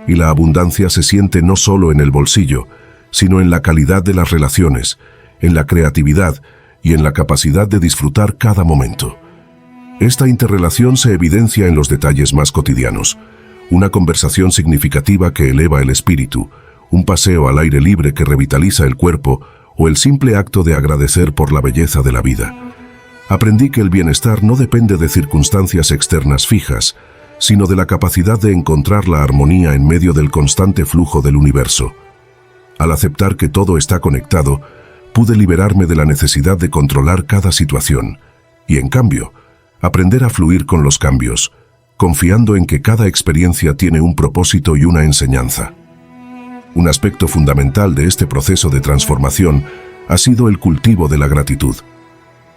[SPEAKER 1] y la abundancia se siente no solo en el bolsillo, sino en la calidad de las relaciones, en la creatividad y en la capacidad de disfrutar cada momento. Esta interrelación se evidencia en los detalles más cotidianos: una conversación significativa que eleva el espíritu, un paseo al aire libre que revitaliza el cuerpo o el simple acto de agradecer por la belleza de la vida. Aprendí que el bienestar no depende de circunstancias externas fijas, sino de la capacidad de encontrar la armonía en medio del constante flujo del universo. Al aceptar que todo está conectado, pude liberarme de la necesidad de controlar cada situación y, en cambio, aprender a fluir con los cambios, confiando en que cada experiencia tiene un propósito y una enseñanza. Un aspecto fundamental de este proceso de transformación ha sido el cultivo de la gratitud.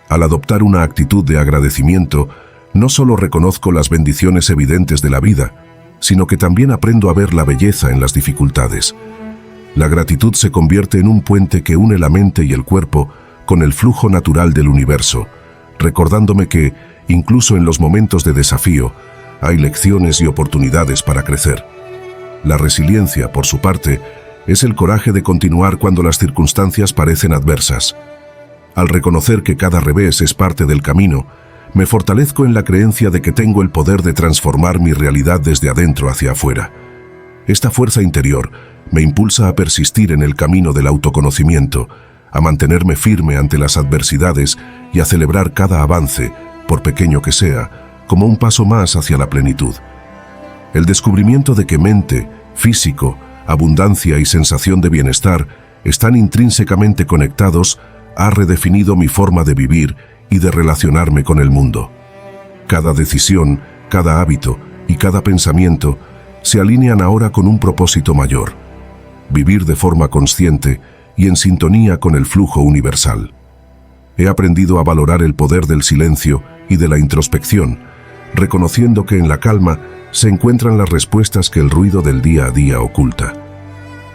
[SPEAKER 1] Al adoptar una actitud de agradecimiento, no solo reconozco las bendiciones evidentes de la vida, sino que también aprendo a ver la belleza en las dificultades. La gratitud se convierte en un puente que une la mente y el cuerpo con el flujo natural del universo, recordándome que, incluso en los momentos de desafío, hay lecciones y oportunidades para crecer. La resiliencia, por su parte, es el coraje de continuar cuando las circunstancias parecen adversas. Al reconocer que cada revés es parte del camino, me fortalezco en la creencia de que tengo el poder de transformar mi realidad desde adentro hacia afuera. Esta fuerza interior me impulsa a persistir en el camino del autoconocimiento, a mantenerme firme ante las adversidades y a celebrar cada avance, por pequeño que sea, como un paso más hacia la plenitud. El descubrimiento de que mente, físico, abundancia y sensación de bienestar están intrínsecamente conectados ha redefinido mi forma de vivir y de relacionarme con el mundo. Cada decisión, cada hábito y cada pensamiento se alinean ahora con un propósito mayor: vivir de forma consciente y en sintonía con el flujo universal. He aprendido a valorar el poder del silencio y de la introspección, reconociendo que en la calma se encuentran las respuestas que el ruido del día a día oculta.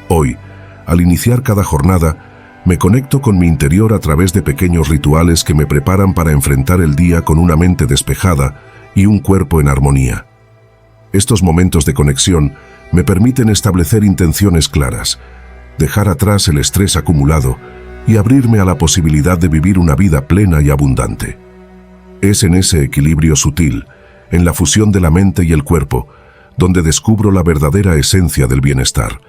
[SPEAKER 1] Hoy, al iniciar cada jornada, me conecto con mi interior a través de pequeños rituales que me preparan para enfrentar el día con una mente despejada y un cuerpo en armonía. Estos momentos de conexión me permiten establecer intenciones claras, dejar atrás el estrés acumulado y abrirme a la posibilidad de vivir una vida plena y abundante. Es en ese equilibrio sutil, en la fusión de la mente y el cuerpo, donde descubro la verdadera esencia del bienestar: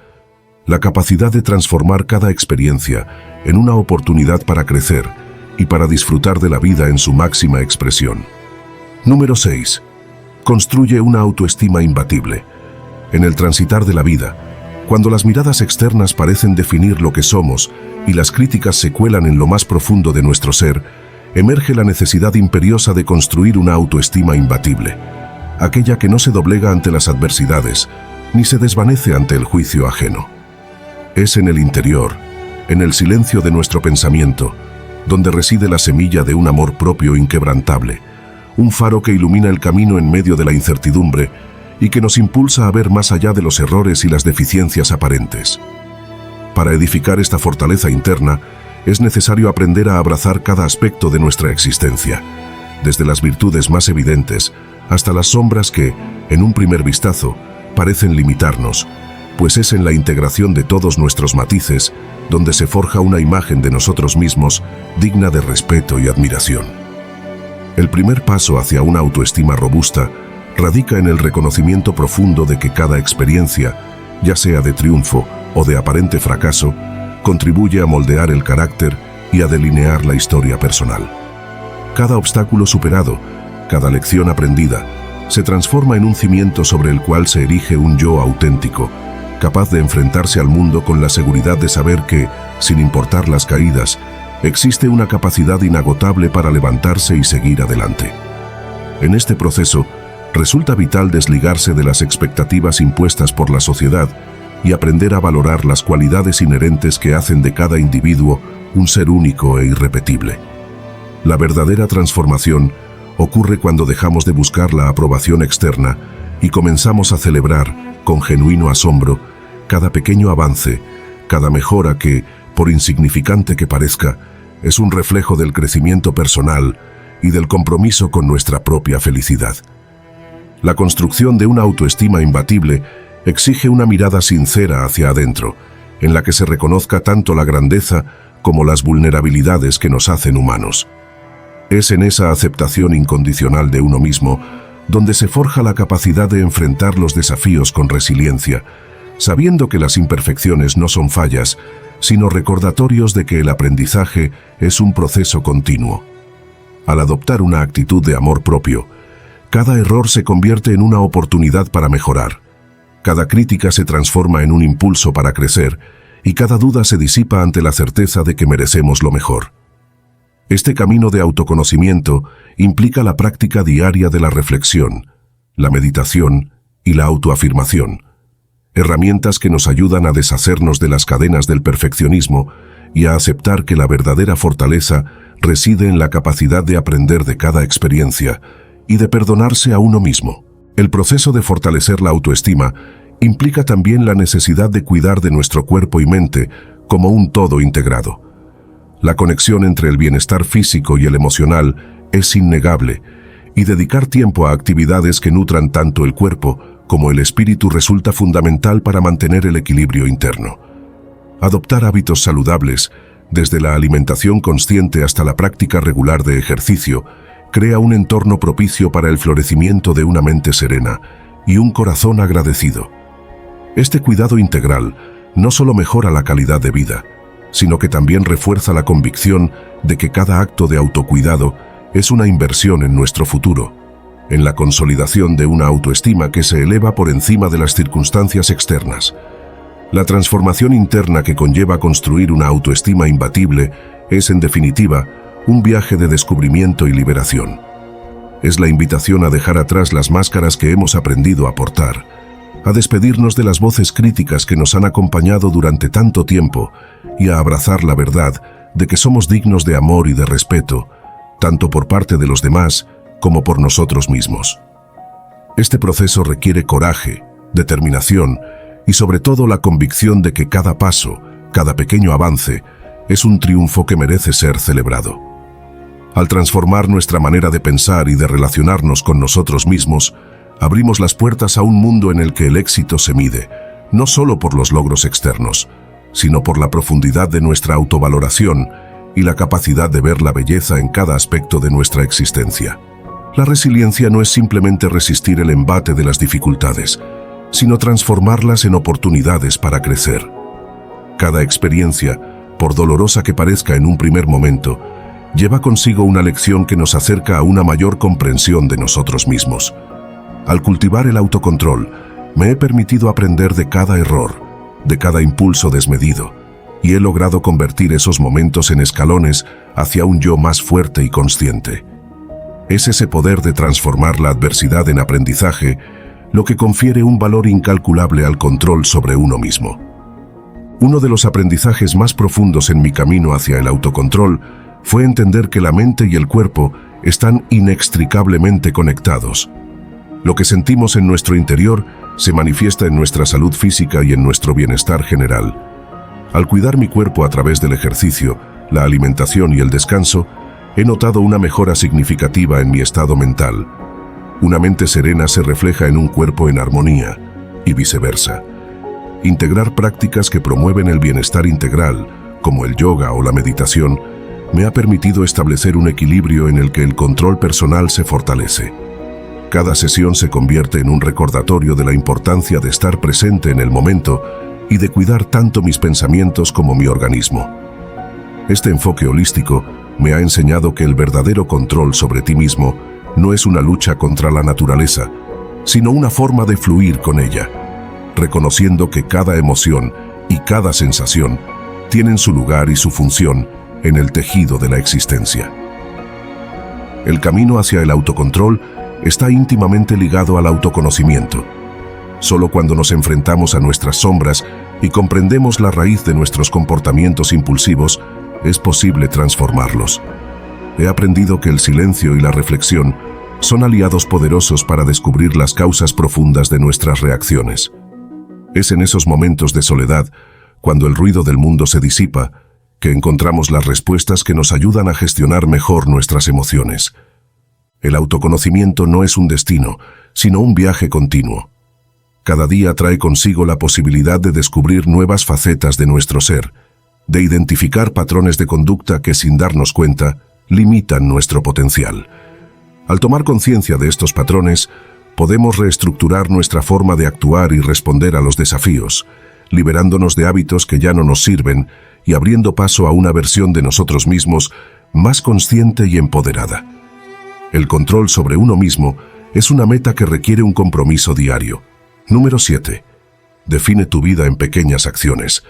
[SPEAKER 1] la capacidad de transformar cada experiencia en una oportunidad para crecer y para disfrutar de la vida en su máxima expresión. Número 6. Construye una autoestima imbatible. En el transitar de la vida, cuando las miradas externas parecen definir lo que somos y las críticas se cuelan en lo más profundo de nuestro ser, emerge la necesidad imperiosa de construir una autoestima imbatible, aquella que no se doblega ante las adversidades, ni se desvanece ante el juicio ajeno. Es en el interior, en el silencio de nuestro pensamiento, donde reside la semilla de un amor propio inquebrantable, un faro que ilumina el camino en medio de la incertidumbre y que nos impulsa a ver más allá de los errores y las deficiencias aparentes. Para edificar esta fortaleza interna, es necesario aprender a abrazar cada aspecto de nuestra existencia. desde las virtudes más evidentes hasta las sombras que, en un primer vistazo, parecen limitarnos, pues es en la integración de todos nuestros matices donde se forja una imagen de nosotros mismos digna de respeto y admiración. El primer paso hacia una autoestima robusta radica en el reconocimiento profundo de que cada experiencia, ya sea de triunfo o de aparente fracaso, contribuye a moldear el carácter y a delinear la historia personal. Cada obstáculo superado, cada lección aprendida, se transforma en un cimiento sobre el cual se erige un yo auténtico, capaz de enfrentarse al mundo con la seguridad de saber que, sin importar las caídas, existe una capacidad inagotable para levantarse y seguir adelante. En este proceso, resulta vital desligarse de las expectativas impuestas por la sociedad y aprender a valorar las cualidades inherentes que hacen de cada individuo un ser único e irrepetible. La verdadera transformación ocurre cuando dejamos de buscar la aprobación externa y comenzamos a celebrar, con genuino asombro, cada pequeño avance, cada mejora que, por insignificante que parezca, es un reflejo del crecimiento personal y del compromiso con nuestra propia felicidad. La construcción de una autoestima imbatible exige una mirada sincera hacia adentro, en la que se reconozca tanto la grandeza como las vulnerabilidades que nos hacen humanos. Es en esa aceptación incondicional de uno mismo donde se forja la capacidad de enfrentar los desafíos con resiliencia, sabiendo que las imperfecciones no son fallas, sino recordatorios de que el aprendizaje es un proceso continuo. Al adoptar una actitud de amor propio, cada error se convierte en una oportunidad para mejorar, cada crítica se transforma en un impulso para crecer y cada duda se disipa ante la certeza de que merecemos lo mejor. Este camino de autoconocimiento implica la práctica diaria de la reflexión, la meditación y la autoafirmación, herramientas que nos ayudan a deshacernos de las cadenas del perfeccionismo y a aceptar que la verdadera fortaleza reside en la capacidad de aprender de cada experiencia y de perdonarse a uno mismo. El proceso de fortalecer la autoestima implica también la necesidad de cuidar de nuestro cuerpo y mente como un todo integrado. La conexión entre el bienestar físico y el emocional es innegable, y dedicar tiempo a actividades que nutran tanto el cuerpo como el espíritu resulta fundamental para mantener el equilibrio interno. Adoptar hábitos saludables, desde la alimentación consciente hasta la práctica regular de ejercicio, crea un entorno propicio para el florecimiento de una mente serena y un corazón agradecido. Este cuidado integral no solo mejora la calidad de vida, sino que también refuerza la convicción de que cada acto de autocuidado es una inversión en nuestro futuro, en la consolidación de una autoestima que se eleva por encima de las circunstancias externas. La transformación interna que conlleva construir una autoestima imbatible es, en definitiva, un viaje de descubrimiento y liberación. Es la invitación a dejar atrás las máscaras que hemos aprendido a portar, a despedirnos de las voces críticas que nos han acompañado durante tanto tiempo y a abrazar la verdad de que somos dignos de amor y de respeto, tanto por parte de los demás como por nosotros mismos. Este proceso requiere coraje, determinación y sobre todo la convicción de que cada paso, cada pequeño avance, es un triunfo que merece ser celebrado. Al transformar nuestra manera de pensar y de relacionarnos con nosotros mismos, abrimos las puertas a un mundo en el que el éxito se mide, no solo por los logros externos, sino por la profundidad de nuestra autovaloración y la capacidad de ver la belleza en cada aspecto de nuestra existencia. La resiliencia no es simplemente resistir el embate de las dificultades, sino transformarlas en oportunidades para crecer. Cada experiencia, por dolorosa que parezca en un primer momento, lleva consigo una lección que nos acerca a una mayor comprensión de nosotros mismos. Al cultivar el autocontrol, me he permitido aprender de cada error, de cada impulso desmedido, y he logrado convertir esos momentos en escalones hacia un yo más fuerte y consciente. Es ese poder de transformar la adversidad en aprendizaje lo que confiere un valor incalculable al control sobre uno mismo. Uno de los aprendizajes más profundos en mi camino hacia el autocontrol fue entender que la mente y el cuerpo están inextricablemente conectados. Lo que sentimos en nuestro interior se manifiesta en nuestra salud física y en nuestro bienestar general. Al cuidar mi cuerpo a través del ejercicio, la alimentación y el descanso, he notado una mejora significativa en mi estado mental. Una mente serena se refleja en un cuerpo en armonía, y viceversa. Integrar prácticas que promueven el bienestar integral, como el yoga o la meditación, me ha permitido establecer un equilibrio en el que el control personal se fortalece. Cada sesión se convierte en un recordatorio de la importancia de estar presente en el momento y de cuidar tanto mis pensamientos como mi organismo. Este enfoque holístico me ha enseñado que el verdadero control sobre ti mismo no es una lucha contra la naturaleza, sino una forma de fluir con ella, reconociendo que cada emoción y cada sensación tienen su lugar y su función en el tejido de la existencia. El camino hacia el autocontrol está íntimamente ligado al autoconocimiento. Solo cuando nos enfrentamos a nuestras sombras y comprendemos la raíz de nuestros comportamientos impulsivos, es posible transformarlos. He aprendido que el silencio y la reflexión son aliados poderosos para descubrir las causas profundas de nuestras reacciones. Es en esos momentos de soledad, cuando el ruido del mundo se disipa, que encontramos las respuestas que nos ayudan a gestionar mejor nuestras emociones. El autoconocimiento no es un destino, sino un viaje continuo. Cada día trae consigo la posibilidad de descubrir nuevas facetas de nuestro ser, de identificar patrones de conducta que, sin darnos cuenta, limitan nuestro potencial. Al tomar conciencia de estos patrones, podemos reestructurar nuestra forma de actuar y responder a los desafíos, liberándonos de hábitos que ya no nos sirven y abriendo paso a una versión de nosotros mismos más consciente y empoderada. El control sobre uno mismo es una meta que requiere un compromiso diario. Número 7. Define tu vida en pequeñas acciones.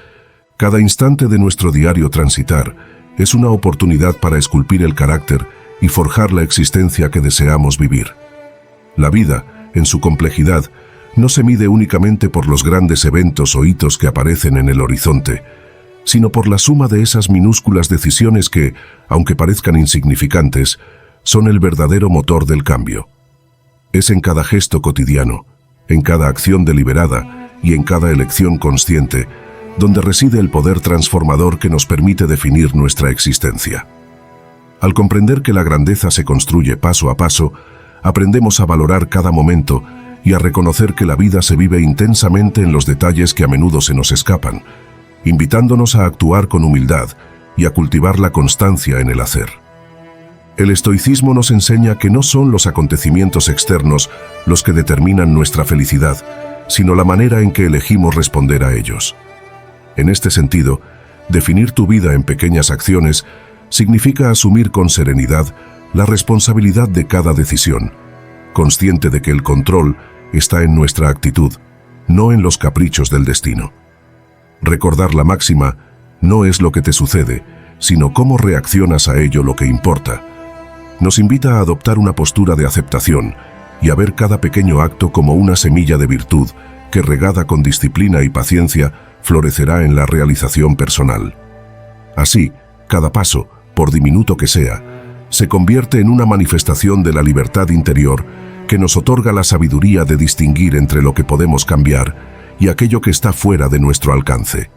[SPEAKER 1] Cada instante de nuestro diario transitar es una oportunidad para esculpir el carácter y forjar la existencia que deseamos vivir. La vida, en su complejidad, no se mide únicamente por los grandes eventos o hitos que aparecen en el horizonte, sino por la suma de esas minúsculas decisiones que, aunque parezcan insignificantes, son el verdadero motor del cambio. Es en cada gesto cotidiano, en cada acción deliberada y en cada elección consciente, donde reside el poder transformador que nos permite definir nuestra existencia. Al comprender que la grandeza se construye paso a paso, aprendemos a valorar cada momento y a reconocer que la vida se vive intensamente en los detalles que a menudo se nos escapan, invitándonos a actuar con humildad y a cultivar la constancia en el hacer. El estoicismo nos enseña que no son los acontecimientos externos los que determinan nuestra felicidad, sino la manera en que elegimos responder a ellos. En este sentido, definir tu vida en pequeñas acciones significa asumir con serenidad la responsabilidad de cada decisión, consciente de que el control está en nuestra actitud, no en los caprichos del destino. Recordar la máxima, no es lo que te sucede, sino cómo reaccionas a ello lo que importa, nos invita a adoptar una postura de aceptación y a ver cada pequeño acto como una semilla de virtud que, regada con disciplina y paciencia, florecerá en la realización personal. Así, cada paso, por diminuto que sea, se convierte en una manifestación de la libertad interior que nos otorga la sabiduría de distinguir entre lo que podemos cambiar y aquello que está fuera de nuestro alcance.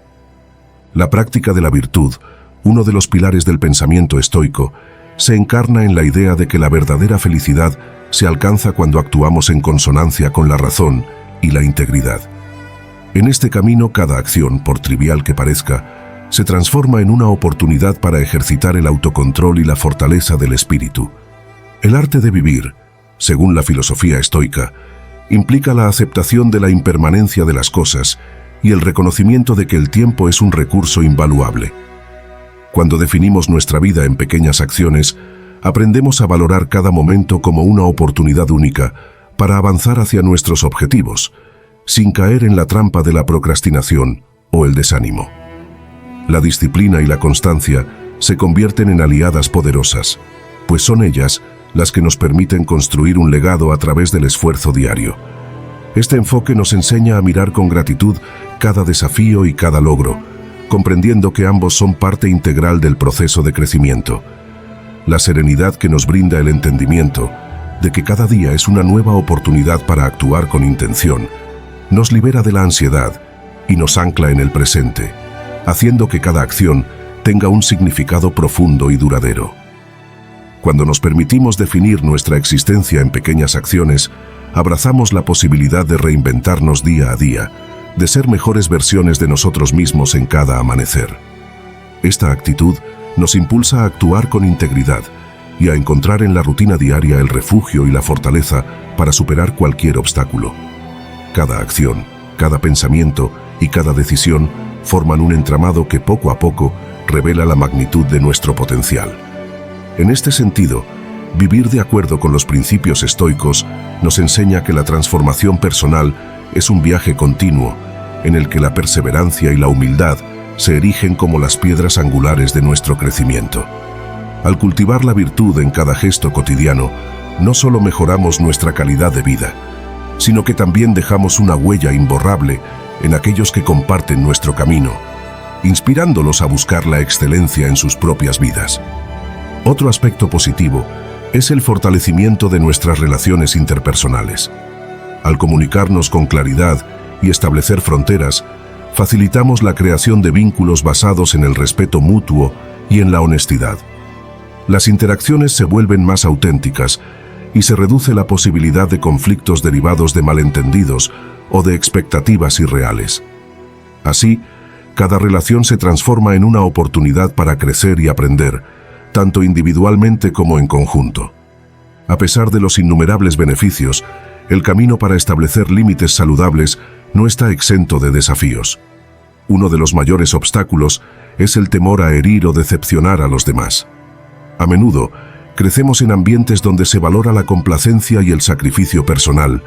[SPEAKER 1] La práctica de la virtud, uno de los pilares del pensamiento estoico, se encarna en la idea de que la verdadera felicidad se alcanza cuando actuamos en consonancia con la razón y la integridad. En este camino, cada acción, por trivial que parezca, se transforma en una oportunidad para ejercitar el autocontrol y la fortaleza del espíritu. El arte de vivir, según la filosofía estoica, implica la aceptación de la impermanencia de las cosas y el reconocimiento de que el tiempo es un recurso invaluable. Cuando definimos nuestra vida en pequeñas acciones, aprendemos a valorar cada momento como una oportunidad única para avanzar hacia nuestros objetivos, sin caer en la trampa de la procrastinación o el desánimo. La disciplina y la constancia se convierten en aliadas poderosas, pues son ellas las que nos permiten construir un legado a través del esfuerzo diario. Este enfoque nos enseña a mirar con gratitud cada desafío y cada logro, comprendiendo que ambos son parte integral del proceso de crecimiento. La serenidad que nos brinda el entendimiento de que cada día es una nueva oportunidad para actuar con intención, nos libera de la ansiedad y nos ancla en el presente, haciendo que cada acción tenga un significado profundo y duradero. Cuando nos permitimos definir nuestra existencia en pequeñas acciones, abrazamos la posibilidad de reinventarnos día a día, de ser mejores versiones de nosotros mismos en cada amanecer. Esta actitud nos impulsa a actuar con integridad y a encontrar en la rutina diaria el refugio y la fortaleza para superar cualquier obstáculo. Cada acción, cada pensamiento y cada decisión forman un entramado que poco a poco revela la magnitud de nuestro potencial. En este sentido, vivir de acuerdo con los principios estoicos nos enseña que la transformación personal es un viaje continuo en el que la perseverancia y la humildad se erigen como las piedras angulares de nuestro crecimiento. Al cultivar la virtud en cada gesto cotidiano, no solo mejoramos nuestra calidad de vida, sino que también dejamos una huella imborrable en aquellos que comparten nuestro camino, inspirándolos a buscar la excelencia en sus propias vidas. Otro aspecto positivo es el fortalecimiento de nuestras relaciones interpersonales. Al comunicarnos con claridad y establecer fronteras, facilitamos la creación de vínculos basados en el respeto mutuo y en la honestidad. Las interacciones se vuelven más auténticas y se reduce la posibilidad de conflictos derivados de malentendidos o de expectativas irreales. Así, cada relación se transforma en una oportunidad para crecer y aprender, tanto individualmente como en conjunto. A pesar de los innumerables beneficios, el camino para establecer límites saludables no está exento de desafíos. Uno de los mayores obstáculos es el temor a herir o decepcionar a los demás. A menudo, crecemos en ambientes donde se valora la complacencia y el sacrificio personal,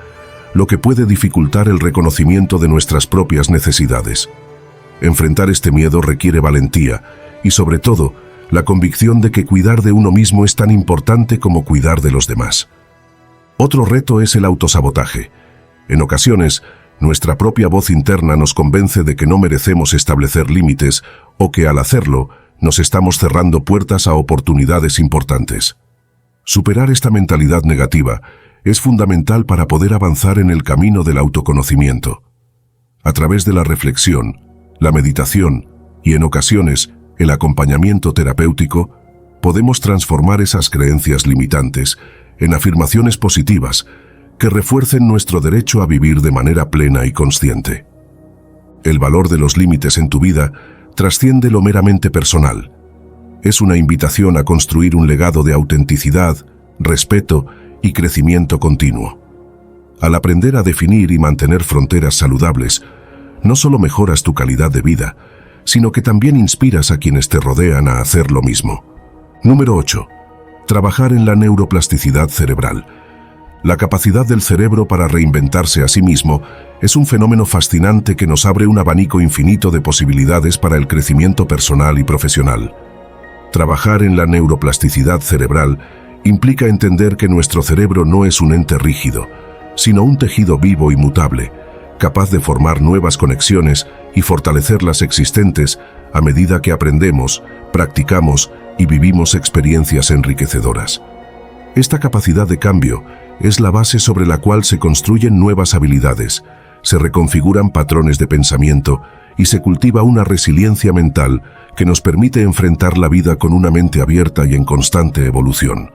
[SPEAKER 1] lo que puede dificultar el reconocimiento de nuestras propias necesidades. Enfrentar este miedo requiere valentía y, sobre todo, la convicción de que cuidar de uno mismo es tan importante como cuidar de los demás. Otro reto es el autosabotaje. En ocasiones, nuestra propia voz interna nos convence de que no merecemos establecer límites o que, al hacerlo, nos estamos cerrando puertas a oportunidades importantes. Superar esta mentalidad negativa es fundamental para poder avanzar en el camino del autoconocimiento. A través de la reflexión, la meditación y, en ocasiones, el acompañamiento terapéutico, podemos transformar esas creencias limitantes en afirmaciones positivas que refuercen nuestro derecho a vivir de manera plena y consciente. El valor de los límites en tu vida trasciende lo meramente personal. Es una invitación a construir un legado de autenticidad, respeto y crecimiento continuo. Al aprender a definir y mantener fronteras saludables, no solo mejoras tu calidad de vida, sino que también inspiras a quienes te rodean a hacer lo mismo. Número 8. Trabajar en la neuroplasticidad cerebral. La capacidad del cerebro para reinventarse a sí mismo es un fenómeno fascinante que nos abre un abanico infinito de posibilidades para el crecimiento personal y profesional. Trabajar en la neuroplasticidad cerebral implica entender que nuestro cerebro no es un ente rígido, sino un tejido vivo y mutable, capaz de formar nuevas conexiones y fortalecer las existentes a medida que aprendemos, practicamos y vivimos experiencias enriquecedoras. Esta capacidad de cambio es la base sobre la cual se construyen nuevas habilidades, se reconfiguran patrones de pensamiento y se cultiva una resiliencia mental que nos permite enfrentar la vida con una mente abierta y en constante evolución.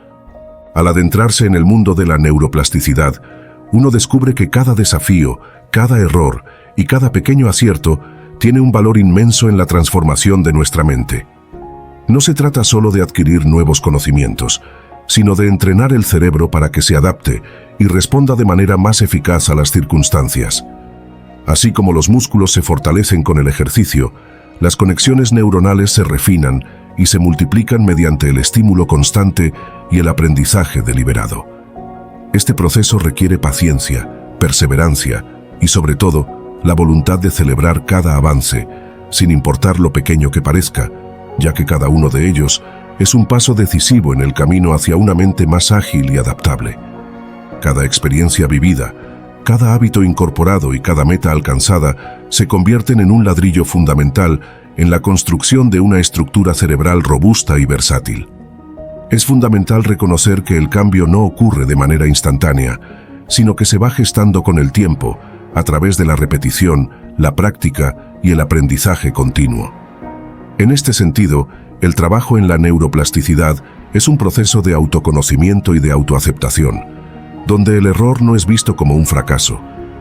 [SPEAKER 1] Al adentrarse en el mundo de la neuroplasticidad, uno descubre que cada desafío, cada error y cada pequeño acierto tiene un valor inmenso en la transformación de nuestra mente. No se trata solo de adquirir nuevos conocimientos, sino de entrenar el cerebro para que se adapte y responda de manera más eficaz a las circunstancias. Así como los músculos se fortalecen con el ejercicio, las conexiones neuronales se refinan y se multiplican mediante el estímulo constante y el aprendizaje deliberado. Este proceso requiere paciencia, perseverancia y, sobre todo, la voluntad de celebrar cada avance, sin importar lo pequeño que parezca, ya que cada uno de ellos es un paso decisivo en el camino hacia una mente más ágil y adaptable. Cada experiencia vivida, cada hábito incorporado y cada meta alcanzada se convierten en un ladrillo fundamental en la construcción de una estructura cerebral robusta y versátil. Es fundamental reconocer que el cambio no ocurre de manera instantánea, sino que se va gestando con el tiempo, a través de la repetición, la práctica y el aprendizaje continuo. En este sentido, el trabajo en la neuroplasticidad Es un proceso de autoconocimiento y de autoaceptación, donde el error no es visto como un fracaso,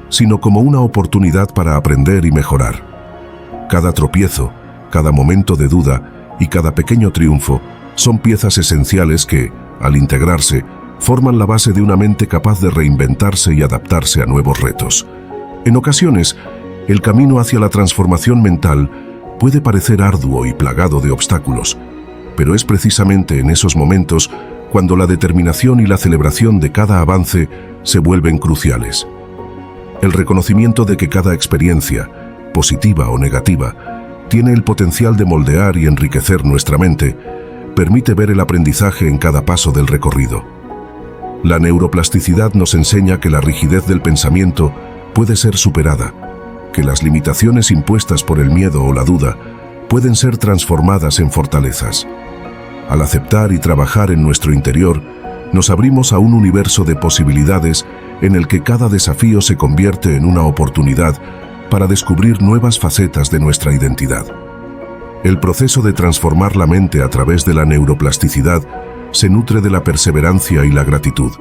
[SPEAKER 1] sino como una oportunidad para aprender y mejorar. Cada tropiezo, cada momento de duda y cada pequeño triunfo son piezas esenciales que, al integrarse, forman la base de una mente capaz de reinventarse y adaptarse a nuevos retos. En ocasiones, el camino hacia la transformación mental puede parecer arduo y plagado de obstáculos, pero es precisamente en esos momentos cuando la determinación y la celebración de cada avance se vuelven cruciales. El reconocimiento de que cada experiencia, positiva o negativa, tiene el potencial de moldear y enriquecer nuestra mente, permite ver el aprendizaje en cada paso del recorrido. La neuroplasticidad nos enseña que la rigidez del pensamiento puede ser superada, que las limitaciones impuestas por el miedo o la duda pueden ser transformadas en fortalezas. Al aceptar y trabajar en nuestro interior, nos abrimos a un universo de posibilidades en el que cada desafío se convierte en una oportunidad para descubrir nuevas facetas de nuestra identidad. El proceso de transformar la mente a través de la neuroplasticidad se nutre de la perseverancia y la gratitud.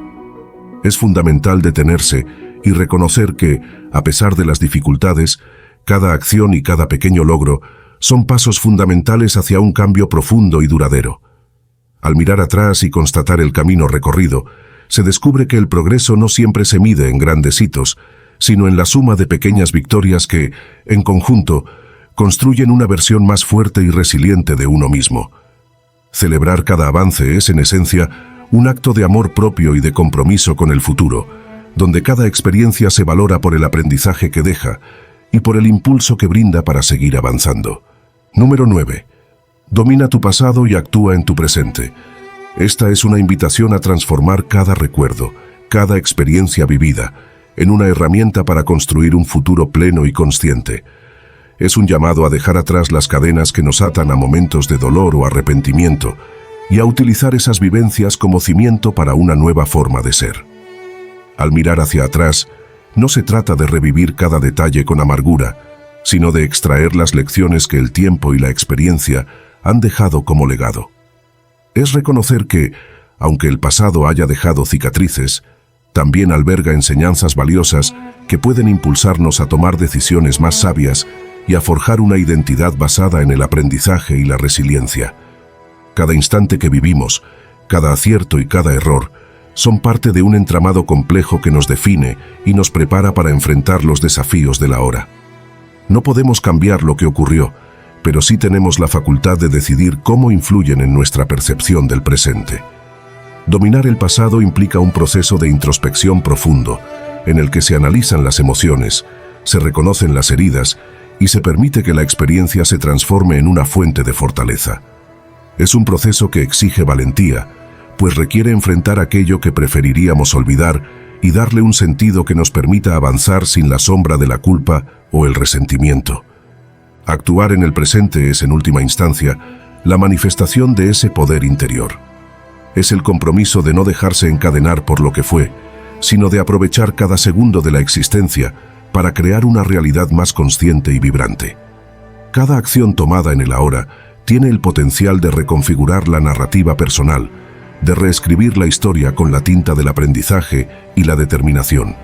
[SPEAKER 1] Es fundamental detenerse y reconocer que, a pesar de las dificultades, cada acción y cada pequeño logro son pasos fundamentales hacia un cambio profundo y duradero. Al mirar atrás y constatar el camino recorrido, se descubre que el progreso no siempre se mide en grandes hitos, sino en la suma de pequeñas victorias que, en conjunto, construyen una versión más fuerte y resiliente de uno mismo. Celebrar cada avance es, en esencia, un acto de amor propio y de compromiso con el futuro, donde cada experiencia se valora por el aprendizaje que deja y por el impulso que brinda para seguir avanzando. Número 9. Domina tu pasado y actúa en tu presente. Esta es una invitación a transformar cada recuerdo, cada experiencia vivida, en una herramienta para construir un futuro pleno y consciente. Es un llamado a dejar atrás las cadenas que nos atan a momentos de dolor o arrepentimiento y a utilizar esas vivencias como cimiento para una nueva forma de ser. Al mirar hacia atrás, no se trata de revivir cada detalle con amargura, sino de extraer las lecciones que el tiempo y la experiencia han dejado como legado. Es reconocer que, aunque el pasado haya dejado cicatrices, también alberga enseñanzas valiosas que pueden impulsarnos a tomar decisiones más sabias y a forjar una identidad basada en el aprendizaje y la resiliencia. Cada instante que vivimos, cada acierto y cada error, son parte de un entramado complejo que nos define y nos prepara para enfrentar los desafíos del ahora. No podemos cambiar lo que ocurrió, pero sí tenemos la facultad de decidir cómo influyen en nuestra percepción del presente. Dominar el pasado implica un proceso de introspección profundo, en el que se analizan las emociones, se reconocen las heridas y se permite que la experiencia se transforme en una fuente de fortaleza. Es un proceso que exige valentía, pues requiere enfrentar aquello que preferiríamos olvidar y darle un sentido que nos permita avanzar sin la sombra de la culpa o el resentimiento. Actuar en el presente es, en última instancia, la manifestación de ese poder interior. Es el compromiso de no dejarse encadenar por lo que fue, sino de aprovechar cada segundo de la existencia para crear una realidad más consciente y vibrante. Cada acción tomada en el ahora tiene el potencial de reconfigurar la narrativa personal, de reescribir la historia con la tinta del aprendizaje y la determinación.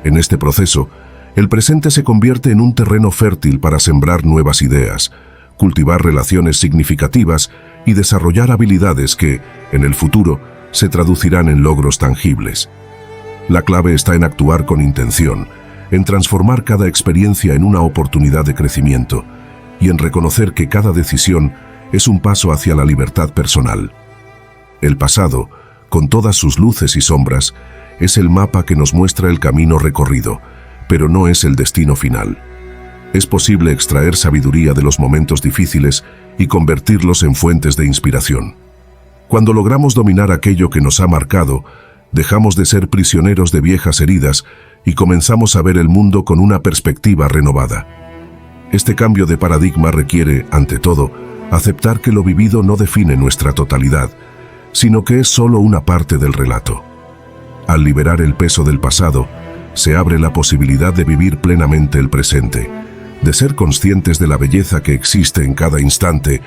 [SPEAKER 1] En este proceso, el presente se convierte en un terreno fértil para sembrar nuevas ideas, cultivar relaciones significativas y desarrollar habilidades que, en el futuro, se traducirán en logros tangibles. La clave está en actuar con intención, en transformar cada experiencia en una oportunidad de crecimiento y en reconocer que cada decisión es un paso hacia la libertad personal. El pasado, con todas sus luces y sombras, es el mapa que nos muestra el camino recorrido, pero no es el destino final. Es posible extraer sabiduría de los momentos difíciles y convertirlos en fuentes de inspiración. Cuando logramos dominar aquello que nos ha marcado, dejamos de ser prisioneros de viejas heridas y comenzamos a ver el mundo con una perspectiva renovada. Este cambio de paradigma requiere, ante todo, aceptar que lo vivido no define nuestra totalidad, sino que es solo una parte del relato. Al liberar el peso del pasado, se abre la posibilidad de vivir plenamente el presente, de ser conscientes de la belleza que existe en cada instante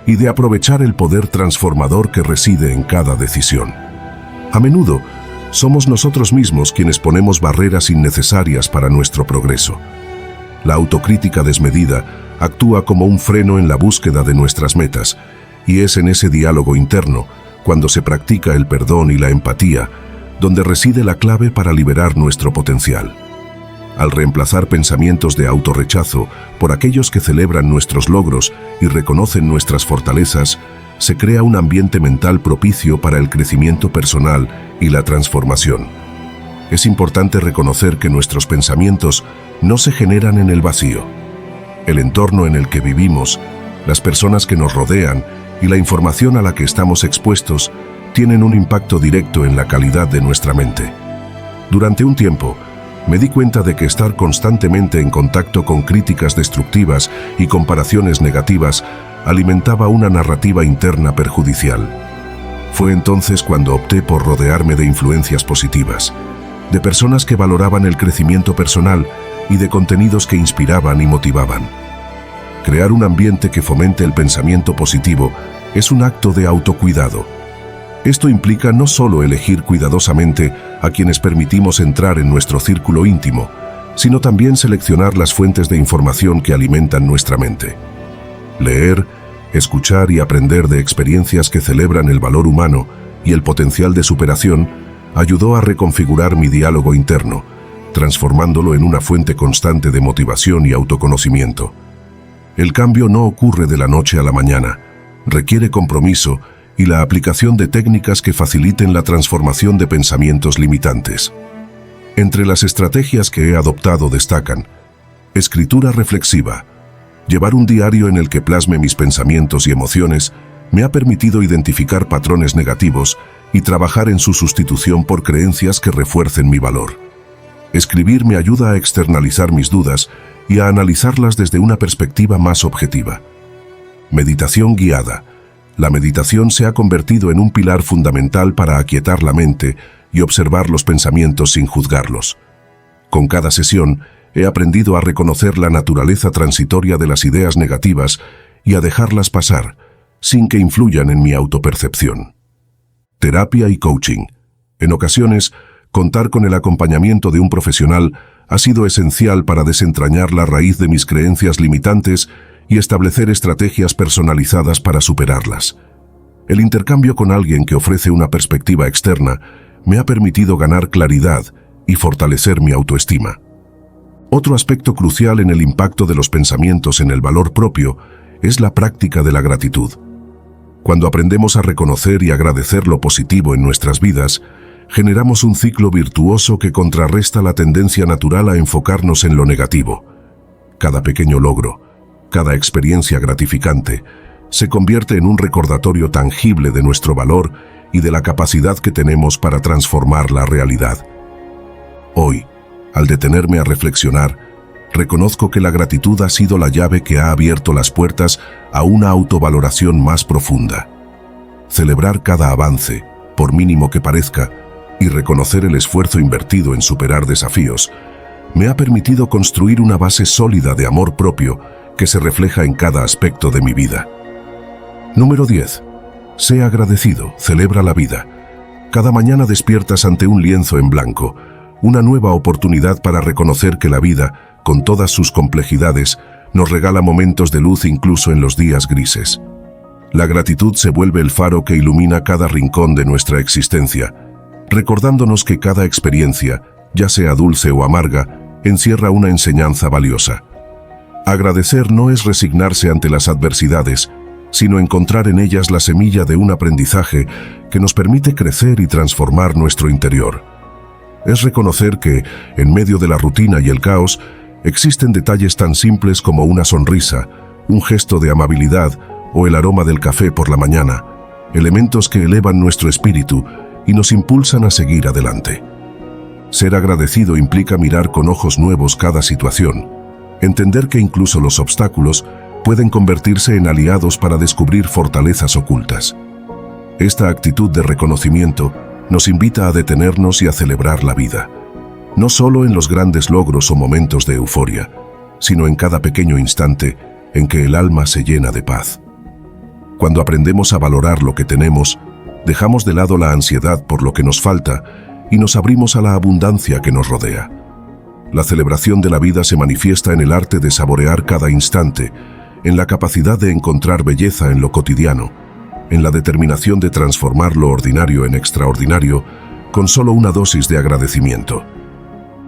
[SPEAKER 1] y de aprovechar el poder transformador que reside en cada decisión. A menudo, somos nosotros mismos quienes ponemos barreras innecesarias para nuestro progreso. La autocrítica desmedida actúa como un freno en la búsqueda de nuestras metas, y es en ese diálogo interno, cuando se practica el perdón y la empatía, donde reside la clave para liberar nuestro potencial. Al reemplazar pensamientos de autorrechazo por aquellos que celebran nuestros logros y reconocen nuestras fortalezas, se crea un ambiente mental propicio para el crecimiento personal y la transformación. Es importante reconocer que nuestros pensamientos no se generan en el vacío. El entorno en el que vivimos, las personas que nos rodean y la información a la que estamos expuestos tienen un impacto directo en la calidad de nuestra mente. Durante un tiempo, me di cuenta de que estar constantemente en contacto con críticas destructivas y comparaciones negativas alimentaba una narrativa interna perjudicial. Fue entonces cuando opté por rodearme de influencias positivas, de personas que valoraban el crecimiento personal y de contenidos que inspiraban y motivaban. Crear un ambiente que fomente el pensamiento positivo es un acto de autocuidado. Esto implica no solo elegir cuidadosamente a quienes permitimos entrar en nuestro círculo íntimo, sino también seleccionar las fuentes de información que alimentan nuestra mente. Leer, escuchar y aprender de experiencias que celebran el valor humano y el potencial de superación ayudó a reconfigurar mi diálogo interno, transformándolo en una fuente constante de motivación y autoconocimiento. El cambio no ocurre de la noche a la mañana, requiere compromiso y la aplicación de técnicas que faciliten la transformación de pensamientos limitantes. Entre las estrategias que he adoptado destacan: escritura reflexiva. Llevar un diario en el que plasme mis pensamientos y emociones me ha permitido identificar patrones negativos y trabajar en su sustitución por creencias que refuercen mi valor. Escribir me ayuda a externalizar mis dudas y a analizarlas desde una perspectiva más objetiva. Meditación guiada. La meditación se ha convertido en un pilar fundamental para aquietar la mente y observar los pensamientos sin juzgarlos. Con cada sesión, he aprendido a reconocer la naturaleza transitoria de las ideas negativas y a dejarlas pasar, sin que influyan en mi autopercepción. Terapia y coaching. En ocasiones, contar con el acompañamiento de un profesional ha sido esencial para desentrañar la raíz de mis creencias limitantes y establecer estrategias personalizadas para superarlas. El intercambio con alguien que ofrece una perspectiva externa me ha permitido ganar claridad y fortalecer mi autoestima. Otro aspecto crucial en el impacto de los pensamientos en el valor propio es la práctica de la gratitud. Cuando aprendemos a reconocer y agradecer lo positivo en nuestras vidas, generamos un ciclo virtuoso que contrarresta la tendencia natural a enfocarnos en lo negativo. Cada pequeño logro, cada experiencia gratificante, se convierte en un recordatorio tangible de nuestro valor y de la capacidad que tenemos para transformar la realidad. Hoy, al detenerme a reflexionar, reconozco que la gratitud ha sido la llave que ha abierto las puertas a una autovaloración más profunda. Celebrar cada avance, por mínimo que parezca, y reconocer el esfuerzo invertido en superar desafíos, me ha permitido construir una base sólida de amor propio que se refleja en cada aspecto de mi vida. Número 10. Sé agradecido, celebra la vida. Cada mañana despiertas ante un lienzo en blanco, una nueva oportunidad para reconocer que la vida, con todas sus complejidades, nos regala momentos de luz incluso en los días grises. La gratitud se vuelve el faro que ilumina cada rincón de nuestra existencia, recordándonos que cada experiencia, ya sea dulce o amarga, encierra una enseñanza valiosa. Agradecer no es resignarse ante las adversidades, sino encontrar en ellas la semilla de un aprendizaje que nos permite crecer y transformar nuestro interior. Es reconocer que, en medio de la rutina y el caos, existen detalles tan simples como una sonrisa, un gesto de amabilidad o el aroma del café por la mañana, elementos que elevan nuestro espíritu y nos impulsan a seguir adelante. Ser agradecido implica mirar con ojos nuevos cada situación, entender que incluso los obstáculos pueden convertirse en aliados para descubrir fortalezas ocultas. Esta actitud de reconocimiento nos invita a detenernos y a celebrar la vida, no solo en los grandes logros o momentos de euforia, sino en cada pequeño instante en que el alma se llena de paz. Cuando aprendemos a valorar lo que tenemos, dejamos de lado la ansiedad por lo que nos falta y nos abrimos a la abundancia que nos rodea. La celebración de la vida se manifiesta en el arte de saborear cada instante, en la capacidad de encontrar belleza en lo cotidiano, en la determinación de transformar lo ordinario en extraordinario con solo una dosis de agradecimiento.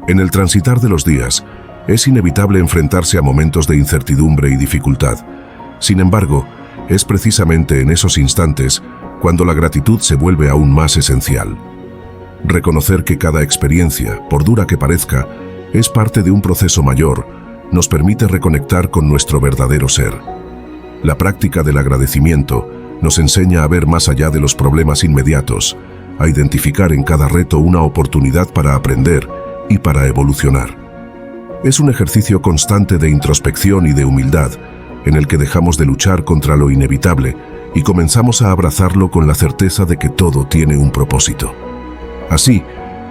[SPEAKER 1] En el transitar de los días, es inevitable enfrentarse a momentos de incertidumbre y dificultad. Sin embargo, es precisamente en esos instantes cuando la gratitud se vuelve aún más esencial. Reconocer que cada experiencia, por dura que parezca, es parte de un proceso mayor, nos permite reconectar con nuestro verdadero ser. La práctica del agradecimiento nos enseña a ver más allá de los problemas inmediatos, a identificar en cada reto una oportunidad para aprender y para evolucionar. Es un ejercicio constante de introspección y de humildad, en el que dejamos de luchar contra lo inevitable y comenzamos a abrazarlo con la certeza de que todo tiene un propósito. Así,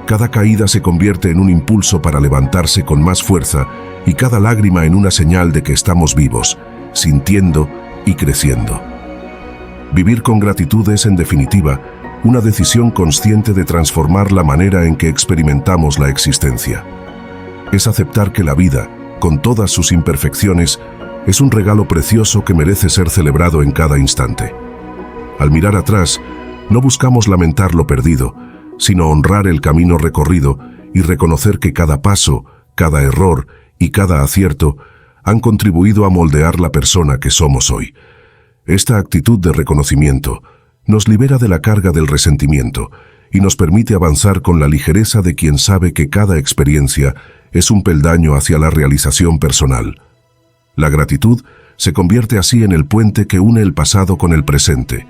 [SPEAKER 1] cada caída se convierte en un impulso para levantarse con más fuerza y cada lágrima en una señal de que estamos vivos, sintiendo y creciendo. Vivir con gratitud es, en definitiva, una decisión consciente de transformar la manera en que experimentamos la existencia. Es aceptar que la vida, con todas sus imperfecciones, es un regalo precioso que merece ser celebrado en cada instante. Al mirar atrás, no buscamos lamentar lo perdido, sino honrar el camino recorrido y reconocer que cada paso, cada error y cada acierto han contribuido a moldear la persona que somos hoy. Esta actitud de reconocimiento nos libera de la carga del resentimiento y nos permite avanzar con la ligereza de quien sabe que cada experiencia es un peldaño hacia la realización personal. La gratitud se convierte así en el puente que une el pasado con el presente,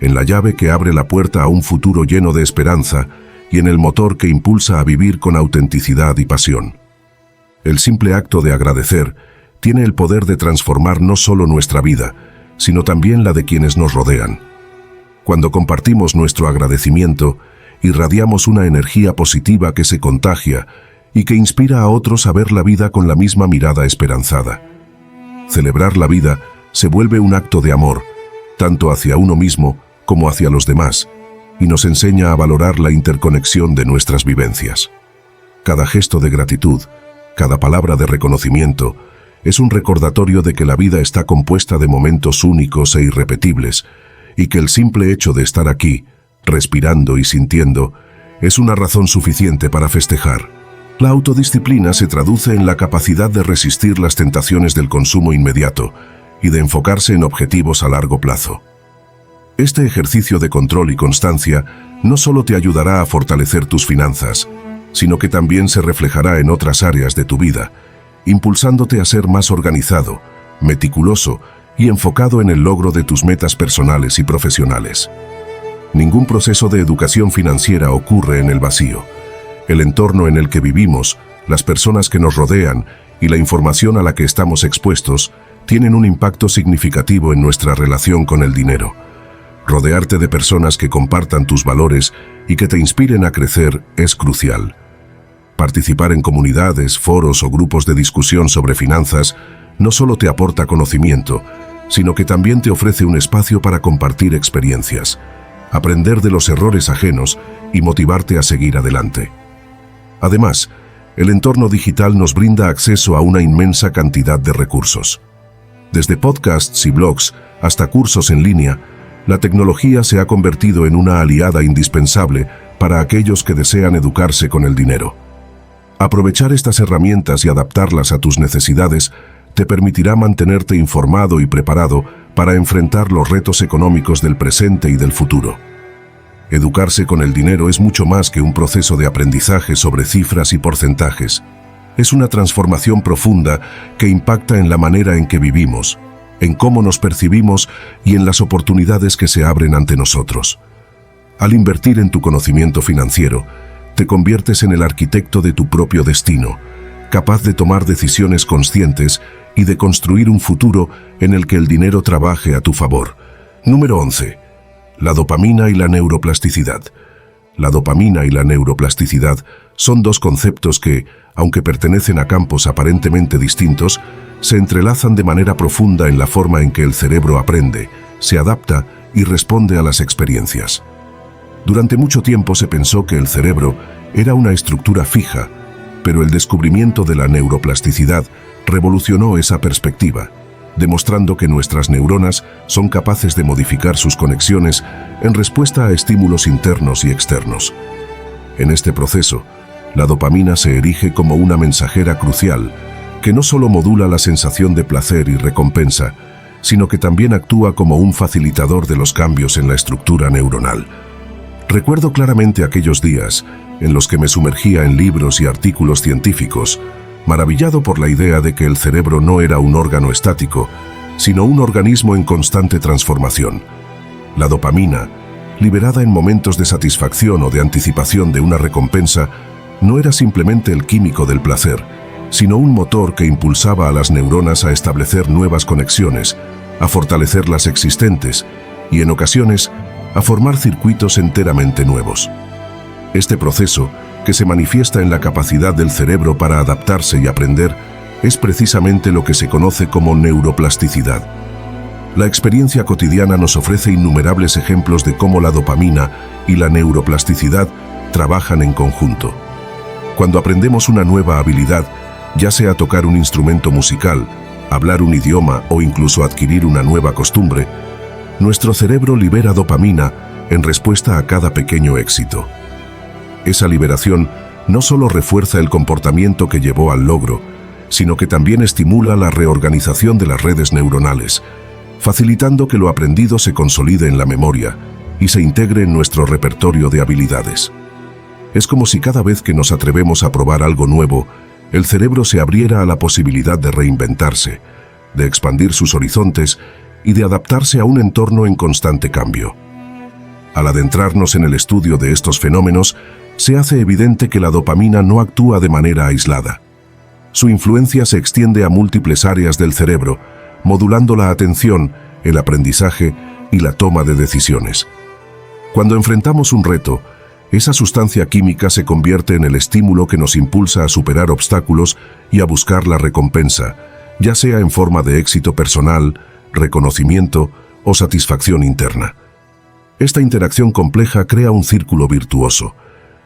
[SPEAKER 1] en la llave que abre la puerta a un futuro lleno de esperanza y en el motor que impulsa a vivir con autenticidad y pasión. El simple acto de agradecer tiene el poder de transformar no solo nuestra vida, sino también la de quienes nos rodean. Cuando compartimos nuestro agradecimiento, irradiamos una energía positiva que se contagia y que inspira a otros a ver la vida con la misma mirada esperanzada. Celebrar la vida se vuelve un acto de amor, tanto hacia uno mismo como hacia los demás, y nos enseña a valorar la interconexión de nuestras vivencias. Cada gesto de gratitud, cada palabra de reconocimiento, es un recordatorio de que la vida está compuesta de momentos únicos e irrepetibles, y que el simple hecho de estar aquí, respirando y sintiendo, es una razón suficiente para festejar. La autodisciplina se traduce en la capacidad de resistir las tentaciones del consumo inmediato y de enfocarse en objetivos a largo plazo. Este ejercicio de control y constancia no solo te ayudará a fortalecer tus finanzas, sino que también se reflejará en otras áreas de tu vida, impulsándote a ser más organizado, meticuloso y enfocado en el logro de tus metas personales y profesionales. Ningún proceso de educación financiera ocurre en el vacío. El entorno en el que vivimos, las personas que nos rodean y la información a la que estamos expuestos tienen un impacto significativo en nuestra relación con el dinero. Rodearte de personas que compartan tus valores y que te inspiren a crecer es crucial. Participar en comunidades, foros o grupos de discusión sobre finanzas no solo te aporta conocimiento, sino que también te ofrece un espacio para compartir experiencias, aprender de los errores ajenos y motivarte a seguir adelante. Además, el entorno digital nos brinda acceso a una inmensa cantidad de recursos. Desde podcasts y blogs hasta cursos en línea, la tecnología se ha convertido en una aliada indispensable para aquellos que desean educarse con el dinero. Aprovechar estas herramientas y adaptarlas a tus necesidades te permitirá mantenerte informado y preparado para enfrentar los retos económicos del presente y del futuro. Educarse con el dinero es mucho más que un proceso de aprendizaje sobre cifras y porcentajes. Es una transformación profunda que impacta en la manera en que vivimos, en cómo nos percibimos y en las oportunidades que se abren ante nosotros. Al invertir en tu conocimiento financiero, te conviertes en el arquitecto de tu propio destino, capaz de tomar decisiones conscientes y de construir un futuro en el que el dinero trabaje a tu favor. Número 11. La dopamina y la neuroplasticidad. La dopamina y la neuroplasticidad son dos conceptos que, aunque pertenecen a campos aparentemente distintos, se entrelazan de manera profunda en la forma en que el cerebro aprende, se adapta y responde a las experiencias. Durante mucho tiempo se pensó que el cerebro era una estructura fija, pero el descubrimiento de la neuroplasticidad revolucionó esa perspectiva, demostrando que nuestras neuronas son capaces de modificar sus conexiones en respuesta a estímulos internos y externos. En este proceso, la dopamina se erige como una mensajera crucial que no solo modula la sensación de placer y recompensa, sino que también actúa como un facilitador de los cambios en la estructura neuronal. Recuerdo claramente aquellos días en los que me sumergía en libros y artículos científicos, maravillado por la idea de que el cerebro no era un órgano estático, sino un organismo en constante transformación. La dopamina, liberada en momentos de satisfacción o de anticipación de una recompensa, no era simplemente el químico del placer, sino un motor que impulsaba a las neuronas a establecer nuevas conexiones, a fortalecer las existentes y, en ocasiones, a formar circuitos enteramente nuevos. Este proceso, que se manifiesta en la capacidad del cerebro para adaptarse y aprender, es precisamente lo que se conoce como neuroplasticidad. La experiencia cotidiana nos ofrece innumerables ejemplos de cómo la dopamina y la neuroplasticidad trabajan en conjunto. Cuando aprendemos una nueva habilidad, ya sea tocar un instrumento musical, hablar un idioma o incluso adquirir una nueva costumbre, nuestro cerebro libera dopamina en respuesta a cada pequeño éxito. Esa liberación no solo refuerza el comportamiento que llevó al logro, sino que también estimula la reorganización de las redes neuronales, facilitando que lo aprendido se consolide en la memoria y se integre en nuestro repertorio de habilidades. Es como si cada vez que nos atrevemos a probar algo nuevo, el cerebro se abriera a la posibilidad de reinventarse, de expandir sus horizontes y de adaptarse a un entorno en constante cambio. Al adentrarnos en el estudio de estos fenómenos, se hace evidente que la dopamina no actúa de manera aislada. Su influencia se extiende a múltiples áreas del cerebro, modulando la atención, el aprendizaje y la toma de decisiones. Cuando enfrentamos un reto, esa sustancia química se convierte en el estímulo que nos impulsa a superar obstáculos y a buscar la recompensa, ya sea en forma de éxito personal, reconocimiento o satisfacción interna. Esta interacción compleja crea un círculo virtuoso.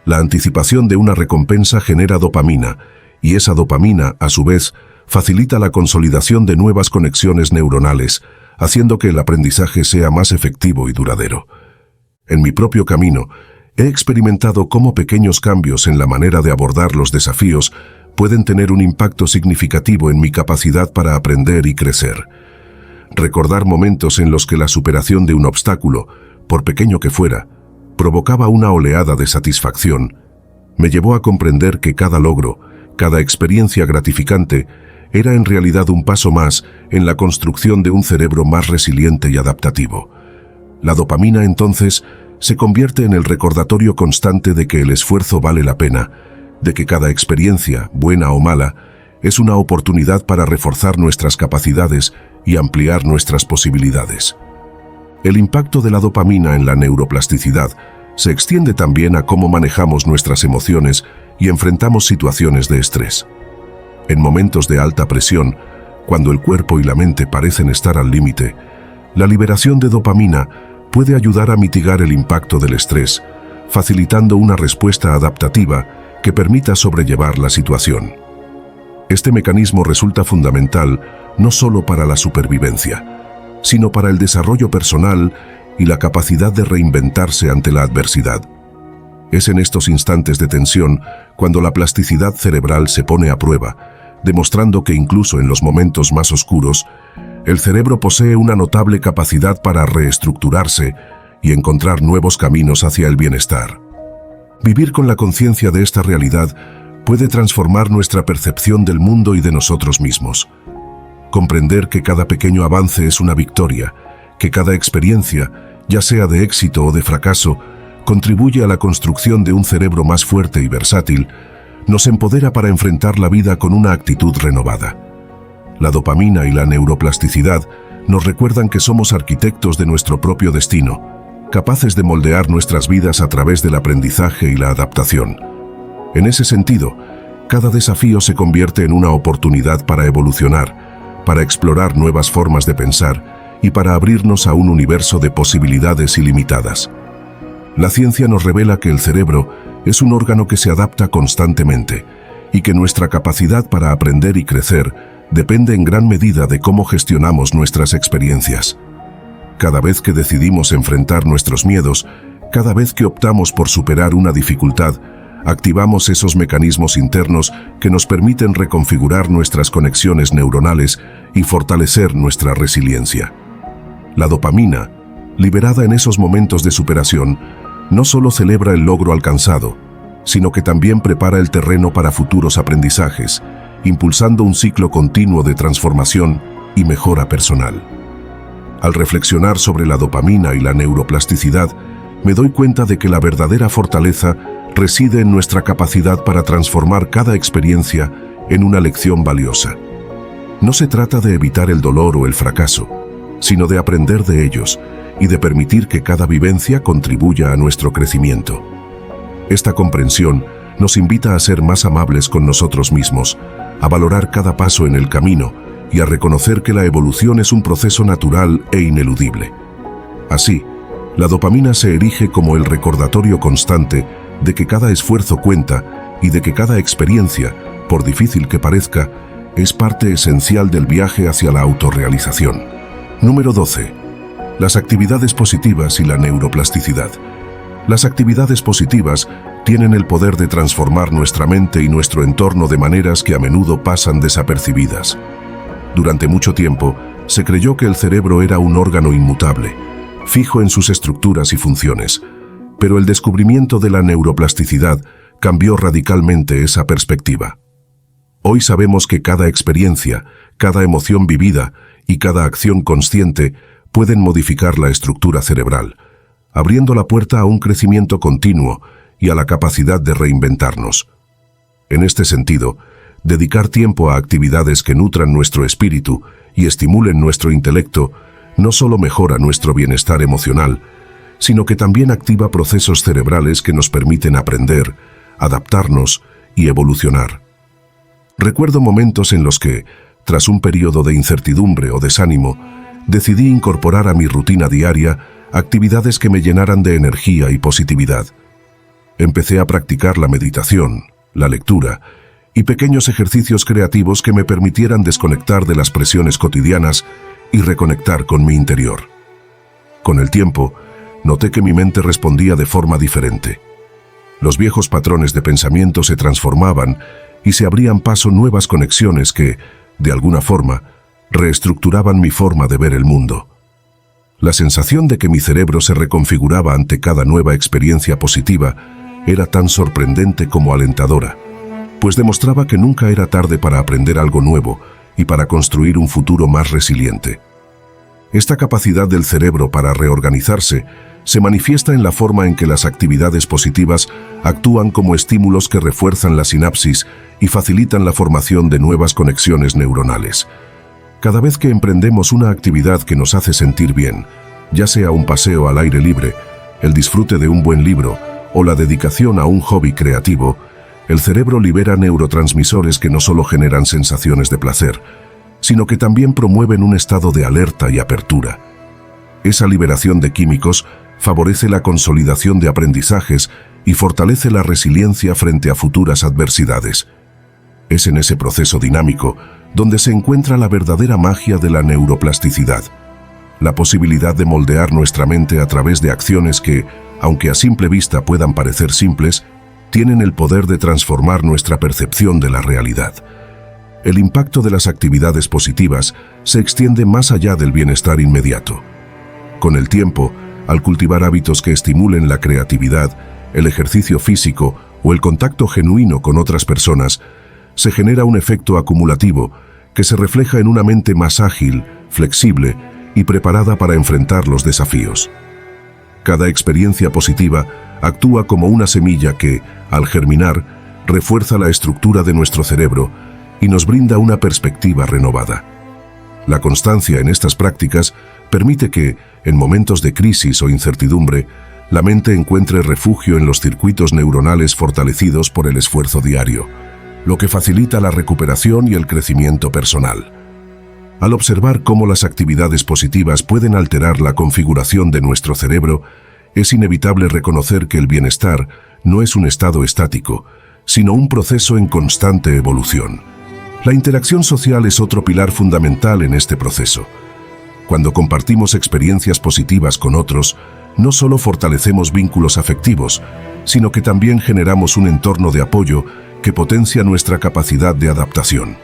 [SPEAKER 1] La anticipación de una recompensa genera dopamina, y esa dopamina, a su vez, facilita la consolidación de nuevas conexiones neuronales, haciendo que el aprendizaje sea más efectivo y duradero. En mi propio camino, he experimentado cómo pequeños cambios en la manera de abordar los desafíos pueden tener un impacto significativo en mi capacidad para aprender y crecer. Recordar momentos en los que la superación de un obstáculo, por pequeño que fuera, provocaba una oleada de satisfacción, me llevó a comprender que cada logro, cada experiencia gratificante, era en realidad un paso más en la construcción de un cerebro más resiliente y adaptativo. La dopamina, entonces, se convierte en el recordatorio constante de que el esfuerzo vale la pena, de que cada experiencia, buena o mala, es una oportunidad para reforzar nuestras capacidades y ampliar nuestras posibilidades. El impacto de la dopamina en la neuroplasticidad se extiende también a cómo manejamos nuestras emociones y enfrentamos situaciones de estrés. En momentos de alta presión, cuando el cuerpo y la mente parecen estar al límite, la liberación de dopamina puede ayudar a mitigar el impacto del estrés, facilitando una respuesta adaptativa que permita sobrellevar la situación. Este mecanismo resulta fundamental no solo para la supervivencia, sino para el desarrollo personal y la capacidad de reinventarse ante la adversidad. Es en estos instantes de tensión cuando la plasticidad cerebral se pone a prueba, demostrando que incluso en los momentos más oscuros, el cerebro posee una notable capacidad para reestructurarse y encontrar nuevos caminos hacia el bienestar. Vivir con la conciencia de esta realidad puede transformar nuestra percepción del mundo y de nosotros mismos. Comprender que cada pequeño avance es una victoria, que cada experiencia, ya sea de éxito o de fracaso, contribuye a la construcción de un cerebro más fuerte y versátil, nos empodera para enfrentar la vida con una actitud renovada. La dopamina y la neuroplasticidad nos recuerdan que somos arquitectos de nuestro propio destino, capaces de moldear nuestras vidas a través del aprendizaje y la adaptación. En ese sentido, cada desafío se convierte en una oportunidad para evolucionar, para explorar nuevas formas de pensar y para abrirnos a un universo de posibilidades ilimitadas. La ciencia nos revela que el cerebro es un órgano que se adapta constantemente y que nuestra capacidad para aprender y crecer depende en gran medida de cómo gestionamos nuestras experiencias. Cada vez que decidimos enfrentar nuestros miedos, cada vez que optamos por superar una dificultad, activamos esos mecanismos internos que nos permiten reconfigurar nuestras conexiones neuronales y fortalecer nuestra resiliencia. La dopamina, liberada en esos momentos de superación, no solo celebra el logro alcanzado, sino que también prepara el terreno para futuros aprendizajes, impulsando un ciclo continuo de transformación y mejora personal. Al reflexionar sobre la dopamina y la neuroplasticidad, me doy cuenta de que la verdadera fortaleza reside en nuestra capacidad para transformar cada experiencia en una lección valiosa. No se trata de evitar el dolor o el fracaso, sino de aprender de ellos y de permitir que cada vivencia contribuya a nuestro crecimiento. Esta comprensión nos invita a ser más amables con nosotros mismos, a valorar cada paso en el camino y a reconocer que la evolución es un proceso natural e ineludible. Así, la dopamina se erige como el recordatorio constante de que cada esfuerzo cuenta y de que cada experiencia, por difícil que parezca, es parte esencial del viaje hacia la autorrealización. Número 12. Las actividades positivas y la neuroplasticidad. Las actividades positivas tienen el poder de transformar nuestra mente y nuestro entorno de maneras que a menudo pasan desapercibidas. Durante mucho tiempo, se creyó que el cerebro era un órgano inmutable, fijo en sus estructuras y funciones, pero el descubrimiento de la neuroplasticidad cambió radicalmente esa perspectiva. Hoy sabemos que cada experiencia, cada emoción vivida y cada acción consciente pueden modificar la estructura cerebral, abriendo la puerta a un crecimiento continuo y a la capacidad de reinventarnos. En este sentido, dedicar tiempo a actividades que nutran nuestro espíritu y estimulen nuestro intelecto no solo mejora nuestro bienestar emocional, sino que también activa procesos cerebrales que nos permiten aprender, adaptarnos y evolucionar. Recuerdo momentos en los que, tras un periodo de incertidumbre o desánimo, decidí incorporar a mi rutina diaria actividades que me llenaran de energía y positividad. Empecé a practicar la meditación, la lectura y pequeños ejercicios creativos que me permitieran desconectar de las presiones cotidianas y reconectar con mi interior. Con el tiempo, noté que mi mente respondía de forma diferente. Los viejos patrones de pensamiento se transformaban y se abrían paso nuevas conexiones que, de alguna forma, reestructuraban mi forma de ver el mundo. La sensación de que mi cerebro se reconfiguraba ante cada nueva experiencia positiva era tan sorprendente como alentadora, pues demostraba que nunca era tarde para aprender algo nuevo y para construir un futuro más resiliente. Esta capacidad del cerebro para reorganizarse se manifiesta en la forma en que las actividades positivas actúan como estímulos que refuerzan la sinapsis y facilitan la formación de nuevas conexiones neuronales. Cada vez que emprendemos una actividad que nos hace sentir bien, ya sea un paseo al aire libre, el disfrute de un buen libro o la dedicación a un hobby creativo, el cerebro libera neurotransmisores que no solo generan sensaciones de placer, sino que también promueven un estado de alerta y apertura. Esa liberación de químicos favorece la consolidación de aprendizajes y fortalece la resiliencia frente a futuras adversidades. Es en ese proceso dinámico donde se encuentra la verdadera magia de la neuroplasticidad, la posibilidad de moldear nuestra mente a través de acciones que, aunque a simple vista puedan parecer simples, tienen el poder de transformar nuestra percepción de la realidad. El impacto de las actividades positivas se extiende más allá del bienestar inmediato. Con el tiempo, al cultivar hábitos que estimulen la creatividad, el ejercicio físico o el contacto genuino con otras personas, se genera un efecto acumulativo que se refleja en una mente más ágil, flexible y preparada para enfrentar los desafíos. Cada experiencia positiva actúa como una semilla que, al germinar, refuerza la estructura de nuestro cerebro y nos brinda una perspectiva renovada. La constancia en estas prácticas permite que, en momentos de crisis o incertidumbre, la mente encuentre refugio en los circuitos neuronales fortalecidos por el esfuerzo diario, lo que facilita la recuperación y el crecimiento personal. Al observar cómo las actividades positivas pueden alterar la configuración de nuestro cerebro, es inevitable reconocer que el bienestar no es un estado estático, sino un proceso en constante evolución. La interacción social es otro pilar fundamental en este proceso. Cuando compartimos experiencias positivas con otros, no solo fortalecemos vínculos afectivos, sino que también generamos un entorno de apoyo que potencia nuestra capacidad de adaptación.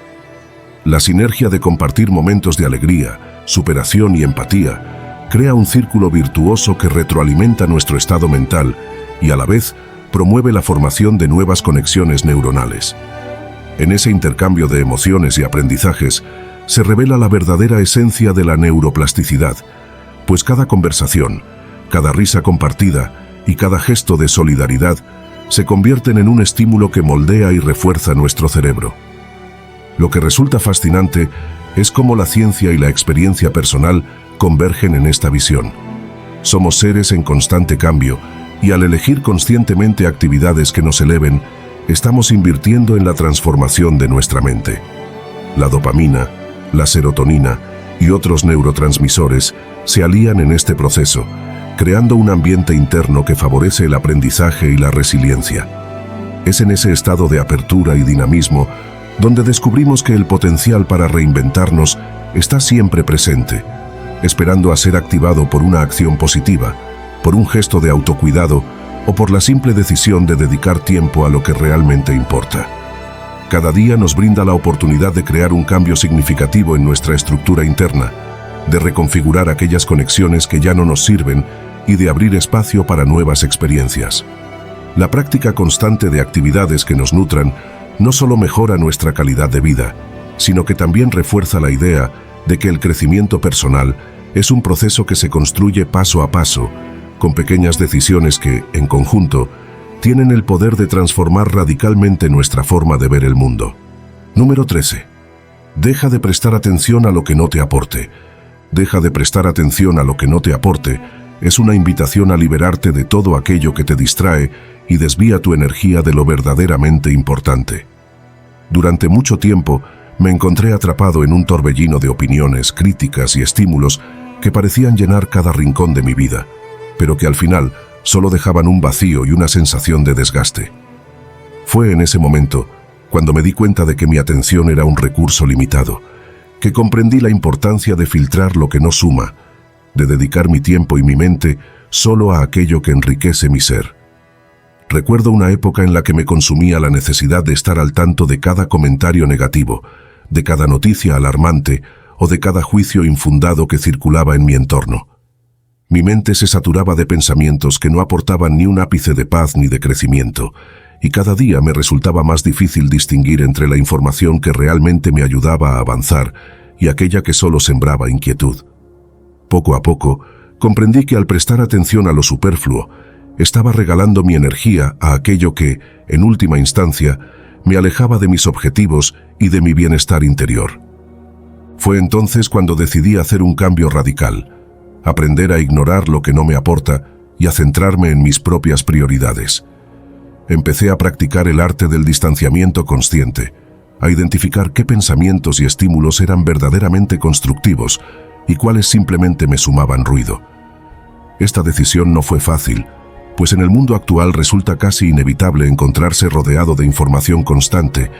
[SPEAKER 1] La sinergia de compartir momentos de alegría, superación y empatía crea un círculo virtuoso que retroalimenta nuestro estado mental y a la vez promueve la formación de nuevas conexiones neuronales. En ese intercambio de emociones y aprendizajes se revela la verdadera esencia de la neuroplasticidad, pues cada conversación, cada risa compartida y cada gesto de solidaridad se convierten en un estímulo que moldea y refuerza nuestro cerebro. Lo que resulta fascinante es cómo la ciencia y la experiencia personal convergen en esta visión. Somos seres en constante cambio y al elegir conscientemente actividades que nos eleven, estamos invirtiendo en la transformación de nuestra mente. La dopamina, la serotonina y otros neurotransmisores se alían en este proceso, creando un ambiente interno que favorece el aprendizaje y la resiliencia. Es en ese estado de apertura y dinamismo donde descubrimos que el potencial para reinventarnos está siempre presente, esperando a ser activado por una acción positiva, por un gesto de autocuidado o por la simple decisión de dedicar tiempo a lo que realmente importa. Cada día nos brinda la oportunidad de crear un cambio significativo en nuestra estructura interna, de reconfigurar aquellas conexiones que ya no nos sirven y de abrir espacio para nuevas experiencias. La práctica constante de actividades que nos nutran no solo mejora nuestra calidad de vida, sino que también refuerza la idea de que el crecimiento personal es un proceso que se construye paso a paso, con pequeñas decisiones que, en conjunto, tienen el poder de transformar radicalmente nuestra forma de ver el mundo. Número 13. Deja de prestar atención a lo que no te aporte. Deja de prestar atención a lo que no te aporte es una invitación a liberarte de todo aquello que te distrae y desvía tu energía de lo verdaderamente importante. Durante mucho tiempo me encontré atrapado en un torbellino de opiniones, críticas y estímulos que parecían llenar cada rincón de mi vida, pero que al final solo dejaban un vacío y una sensación de desgaste. Fue en ese momento cuando me di cuenta de que mi atención era un recurso limitado, que comprendí la importancia de filtrar lo que no suma, de dedicar mi tiempo y mi mente solo a aquello que enriquece mi ser. Recuerdo una época en la que me consumía la necesidad de estar al tanto de cada comentario negativo, de cada noticia alarmante o de cada juicio infundado que circulaba en mi entorno. Mi mente se saturaba de pensamientos que no aportaban ni un ápice de paz ni de crecimiento, y cada día me resultaba más difícil distinguir entre la información que realmente me ayudaba a avanzar y aquella que solo sembraba inquietud. Poco a poco, comprendí que al prestar atención a lo superfluo, estaba regalando mi energía a aquello que, en última instancia, me alejaba de mis objetivos y de mi bienestar interior. Fue entonces cuando decidí hacer un cambio radical, aprender a ignorar lo que no me aporta y a centrarme en mis propias prioridades. Empecé a practicar el arte del distanciamiento consciente, a identificar qué pensamientos y estímulos eran verdaderamente constructivos y cuáles simplemente me sumaban ruido. Esta decisión no fue fácil, pues en el mundo actual resulta casi inevitable encontrarse rodeado de información constante,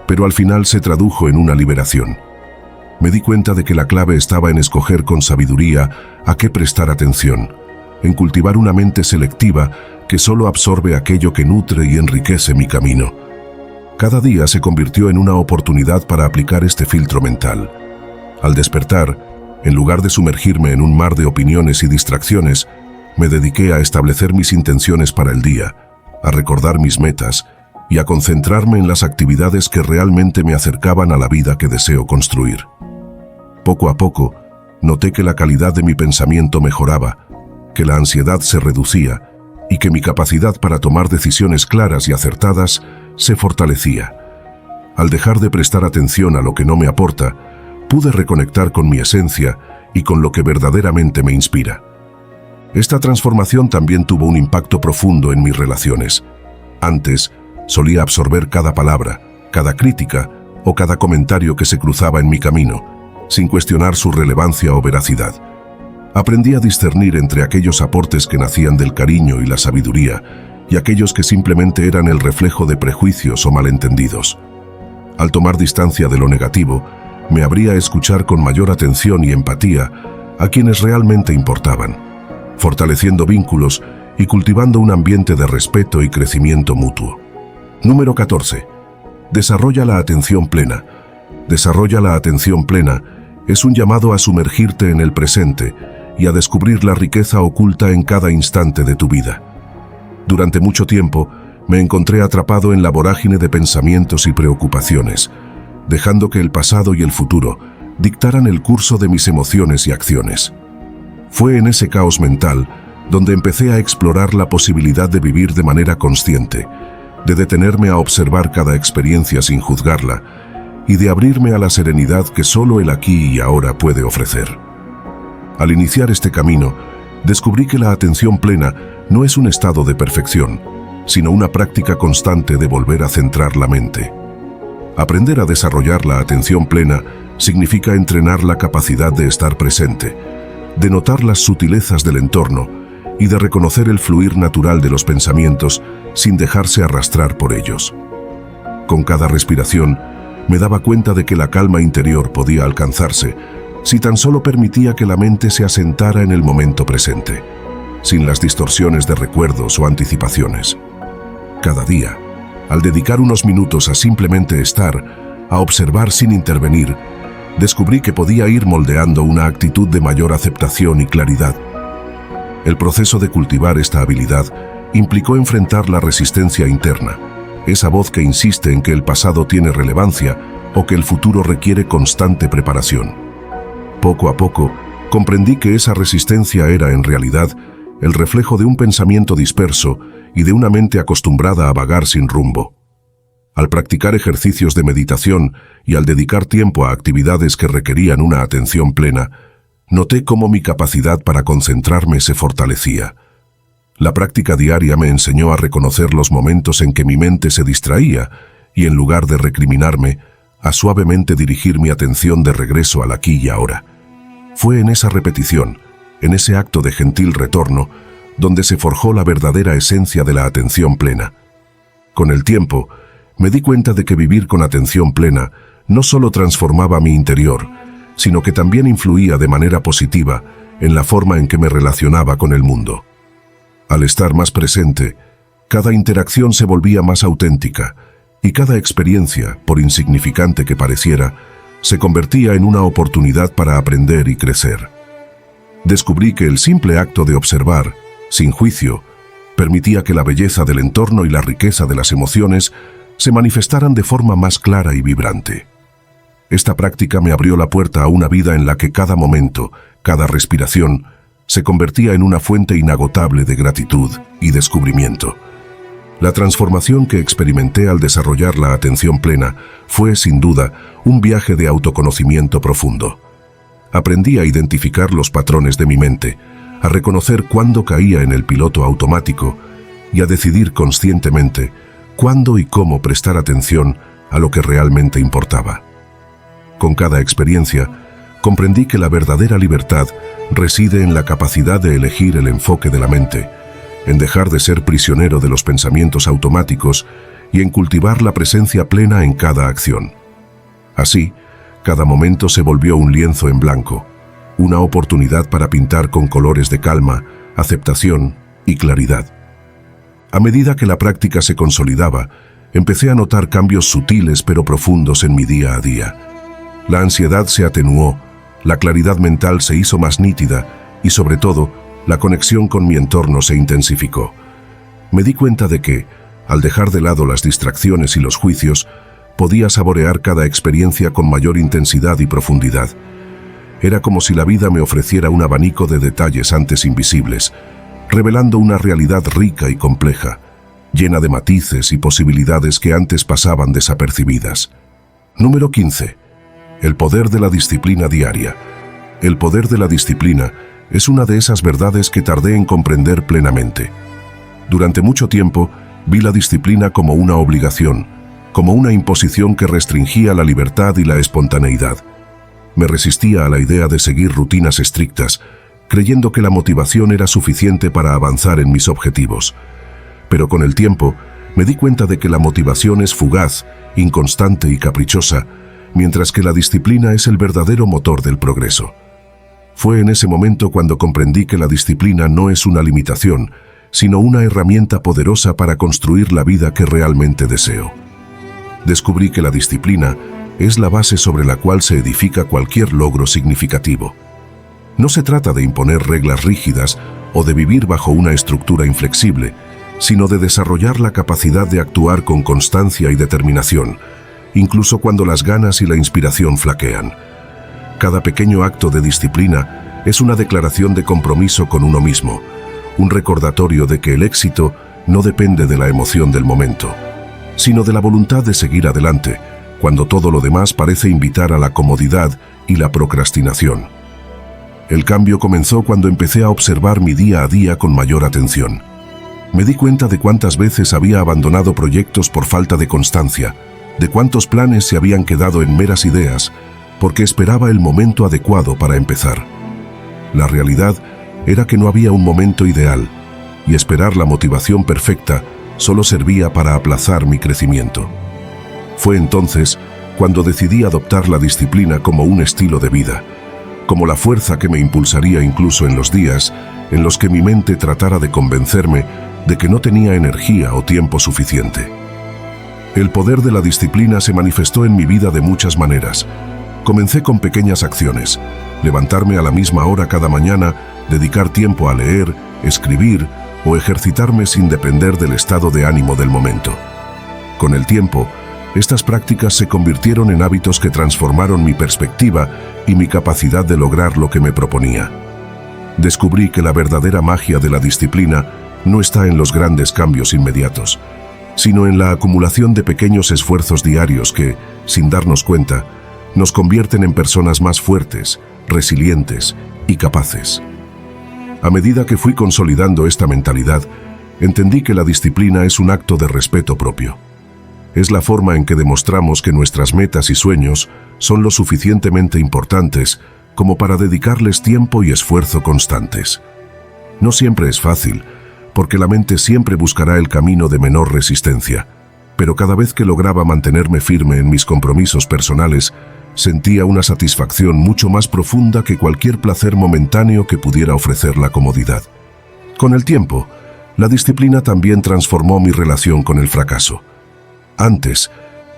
[SPEAKER 1] pero al final se tradujo en una liberación. Me di cuenta de que la clave estaba en escoger con sabiduría a qué prestar atención, en cultivar una mente selectiva que solo absorbe aquello que nutre y enriquece mi camino. Cada día se convirtió en una oportunidad para aplicar este filtro mental. Al despertar, en lugar de sumergirme en un mar de opiniones y distracciones, me dediqué a establecer mis intenciones para el día, a recordar mis metas y a concentrarme en las actividades que realmente me acercaban a la vida que deseo construir. Poco a poco, noté que la calidad de mi pensamiento mejoraba, que la ansiedad se reducía y que mi capacidad para tomar decisiones claras y acertadas se fortalecía. Al dejar de prestar atención a lo que no me aporta, pude reconectar con mi esencia y con lo que verdaderamente me inspira. Esta transformación también tuvo un impacto profundo en mis relaciones. Antes, solía absorber cada palabra, cada crítica o cada comentario que se cruzaba en mi camino, sin cuestionar su relevancia o veracidad. Aprendí a discernir entre aquellos aportes que nacían del cariño y la sabiduría y aquellos que simplemente eran el reflejo de prejuicios o malentendidos. Al tomar distancia de lo negativo, me abría a escuchar con mayor atención y empatía a quienes realmente importaban, fortaleciendo vínculos y cultivando un ambiente de respeto y crecimiento mutuo. Número 14. Desarrolla la atención plena. Desarrolla la atención plena es un llamado a sumergirte en el presente y a descubrir la riqueza oculta en cada instante de tu vida. Durante mucho tiempo, me encontré atrapado en la vorágine de pensamientos y preocupaciones, dejando que el pasado y el futuro dictaran el curso de mis emociones y acciones. Fue en ese caos mental donde empecé a explorar la posibilidad de vivir de manera consciente, de detenerme a observar cada experiencia sin juzgarla y de abrirme a la serenidad que solo el aquí y ahora puede ofrecer. Al iniciar este camino, descubrí que la atención plena no es un estado de perfección, sino una práctica constante de volver a centrar la mente. Aprender a desarrollar la atención plena significa entrenar la capacidad de estar presente, de notar las sutilezas del entorno y de reconocer el fluir natural de los pensamientos sin dejarse arrastrar por ellos. Con cada respiración, me daba cuenta de que la calma interior podía alcanzarse si tan solo permitía que la mente se asentara en el momento presente, sin las distorsiones de recuerdos o anticipaciones. Cada día, al dedicar unos minutos a simplemente estar, a observar sin intervenir, descubrí que podía ir moldeando una actitud de mayor aceptación y claridad. El proceso de cultivar esta habilidad implicó enfrentar la resistencia interna, esa voz que insiste en que el pasado tiene relevancia o que el futuro requiere constante preparación. Poco a poco, comprendí que esa resistencia era en realidad el reflejo de un pensamiento disperso y de una mente acostumbrada a vagar sin rumbo. Al practicar ejercicios de meditación y al dedicar tiempo a actividades que requerían una atención plena, noté cómo mi capacidad para concentrarme se fortalecía. La práctica diaria me enseñó a reconocer los momentos en que mi mente se distraía y, en lugar de recriminarme, a suavemente dirigir mi atención de regreso al aquí y ahora. Fue en esa repetición, en ese acto de gentil retorno, donde se forjó la verdadera esencia de la atención plena. Con el tiempo, me di cuenta de que vivir con atención plena no solo transformaba mi interior, sino que también influía de manera positiva en la forma en que me relacionaba con el mundo. Al estar más presente, cada interacción se volvía más auténtica y cada experiencia, por insignificante que pareciera, se convertía en una oportunidad para aprender y crecer. Descubrí que el simple acto de observar, sin juicio, permitía que la belleza del entorno y la riqueza de las emociones se manifestaran de forma más clara y vibrante. Esta práctica me abrió la puerta a una vida en la que cada momento, cada respiración, se convertía en una fuente inagotable de gratitud y descubrimiento. La transformación que experimenté al desarrollar la atención plena fue, sin duda, un viaje de autoconocimiento profundo. Aprendí a identificar los patrones de mi mente, a reconocer cuándo caía en el piloto automático y a decidir conscientemente cuándo y cómo prestar atención a lo que realmente importaba. Con cada experiencia, comprendí que la verdadera libertad reside en la capacidad de elegir el enfoque de la mente, en dejar de ser prisionero de los pensamientos automáticos y en cultivar la presencia plena en cada acción. Así, cada momento se volvió un lienzo en blanco, una oportunidad para pintar con colores de calma, aceptación y claridad. A medida que la práctica se consolidaba, empecé a notar cambios sutiles pero profundos en mi día a día. La ansiedad se atenuó, la claridad mental se hizo más nítida y, sobre todo, la conexión con mi entorno se intensificó. Me di cuenta de que, al dejar de lado las distracciones y los juicios, podía saborear cada experiencia con mayor intensidad y profundidad. Era como si la vida me ofreciera un abanico de detalles antes invisibles, revelando una realidad rica y compleja, llena de matices y posibilidades que antes pasaban desapercibidas. Número 15. El poder de la disciplina diaria. El poder de la disciplina es una de esas verdades que tardé en comprender plenamente. Durante mucho tiempo, vi la disciplina como una obligación, como una imposición que restringía la libertad y la espontaneidad. Me resistía a la idea de seguir rutinas estrictas, creyendo que la motivación era suficiente para avanzar en mis objetivos. Pero con el tiempo, me di cuenta de que la motivación es fugaz, inconstante y caprichosa, mientras que la disciplina es el verdadero motor del progreso. Fue en ese momento cuando comprendí que la disciplina no es una limitación, sino una herramienta poderosa para construir la vida que realmente deseo. Descubrí que la disciplina es la base sobre la cual se edifica cualquier logro significativo. No se trata de imponer reglas rígidas o de vivir bajo una estructura inflexible, sino de desarrollar la capacidad de actuar con constancia y determinación, incluso cuando las ganas y la inspiración flaquean. Cada pequeño acto de disciplina es una declaración de compromiso con uno mismo, un recordatorio de que el éxito no depende de la emoción del momento, sino de la voluntad de seguir adelante, cuando todo lo demás parece invitar a la comodidad y la procrastinación. El cambio comenzó cuando empecé a observar mi día a día con mayor atención. Me di cuenta de cuántas veces había abandonado proyectos por falta de constancia, de cuántos planes se habían quedado en meras ideas, porque esperaba el momento adecuado para empezar. La realidad era que no había un momento ideal, y esperar la motivación perfecta solo servía para aplazar mi crecimiento. Fue entonces cuando decidí adoptar la disciplina como un estilo de vida, como la fuerza que me impulsaría incluso en los días en los que mi mente tratara de convencerme de que no tenía energía o tiempo suficiente. El poder de la disciplina se manifestó en mi vida de muchas maneras. Comencé con pequeñas acciones: levantarme a la misma hora cada mañana, dedicar tiempo a leer, escribir o ejercitarme sin depender del estado de ánimo del momento. Con el tiempo, estas prácticas se convirtieron en hábitos que transformaron mi perspectiva y mi capacidad de lograr lo que me proponía. Descubrí que la verdadera magia de la disciplina no está en los grandes cambios inmediatos, sino en la acumulación de pequeños esfuerzos diarios que, sin darnos cuenta, nos convierten en personas más fuertes, resilientes y capaces. A medida que fui consolidando esta mentalidad, entendí que la disciplina es un acto de respeto propio. Es la forma en que demostramos que nuestras metas y sueños son lo suficientemente importantes como para dedicarles tiempo y esfuerzo constantes. No siempre es fácil, porque la mente siempre buscará el camino de menor resistencia, pero cada vez que lograba mantenerme firme en mis compromisos personales, sentía una satisfacción mucho más profunda que cualquier placer momentáneo que pudiera ofrecer la comodidad. Con el tiempo, la disciplina también transformó mi relación con el fracaso. Antes,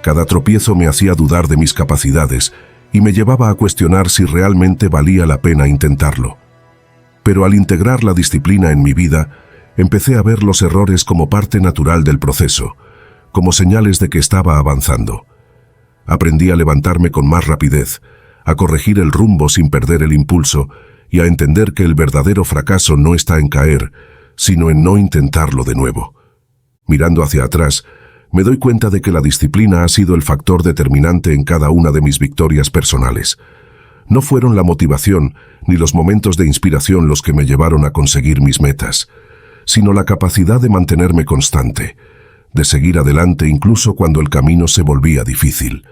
[SPEAKER 1] cada tropiezo me hacía dudar de mis capacidades y me llevaba a cuestionar si realmente valía la pena intentarlo. Pero al integrar la disciplina en mi vida, empecé a ver los errores como parte natural del proceso, como señales de que estaba avanzando. Aprendí a levantarme con más rapidez, a corregir el rumbo sin perder el impulso y a entender que el verdadero fracaso no está en caer, sino en no intentarlo de nuevo. Mirando hacia atrás, me doy cuenta de que la disciplina ha sido el factor determinante en cada una de mis victorias personales. No fueron la motivación ni los momentos de inspiración los que me llevaron a conseguir mis metas, sino la capacidad de mantenerme constante, de seguir adelante incluso cuando el camino se volvía difícil.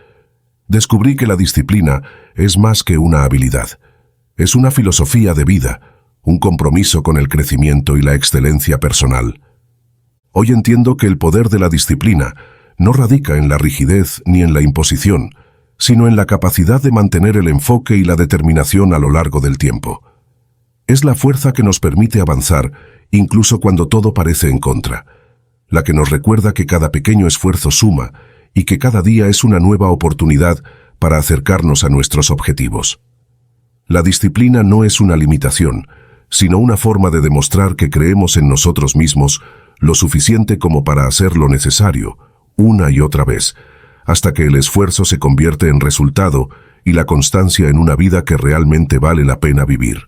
[SPEAKER 1] Descubrí que la disciplina es más que una habilidad. Es una filosofía de vida, un compromiso con el crecimiento y la excelencia personal. Hoy entiendo que el poder de la disciplina no radica en la rigidez ni en la imposición, sino en la capacidad de mantener el enfoque y la determinación a lo largo del tiempo. Es la fuerza que nos permite avanzar, incluso cuando todo parece en contra, la que nos recuerda que cada pequeño esfuerzo suma y que cada día es una nueva oportunidad para acercarnos a nuestros objetivos. La disciplina no es una limitación, sino una forma de demostrar que creemos en nosotros mismos lo suficiente como para hacer lo necesario, una y otra vez, hasta que el esfuerzo se convierte en resultado y la constancia en una vida que realmente vale la pena vivir.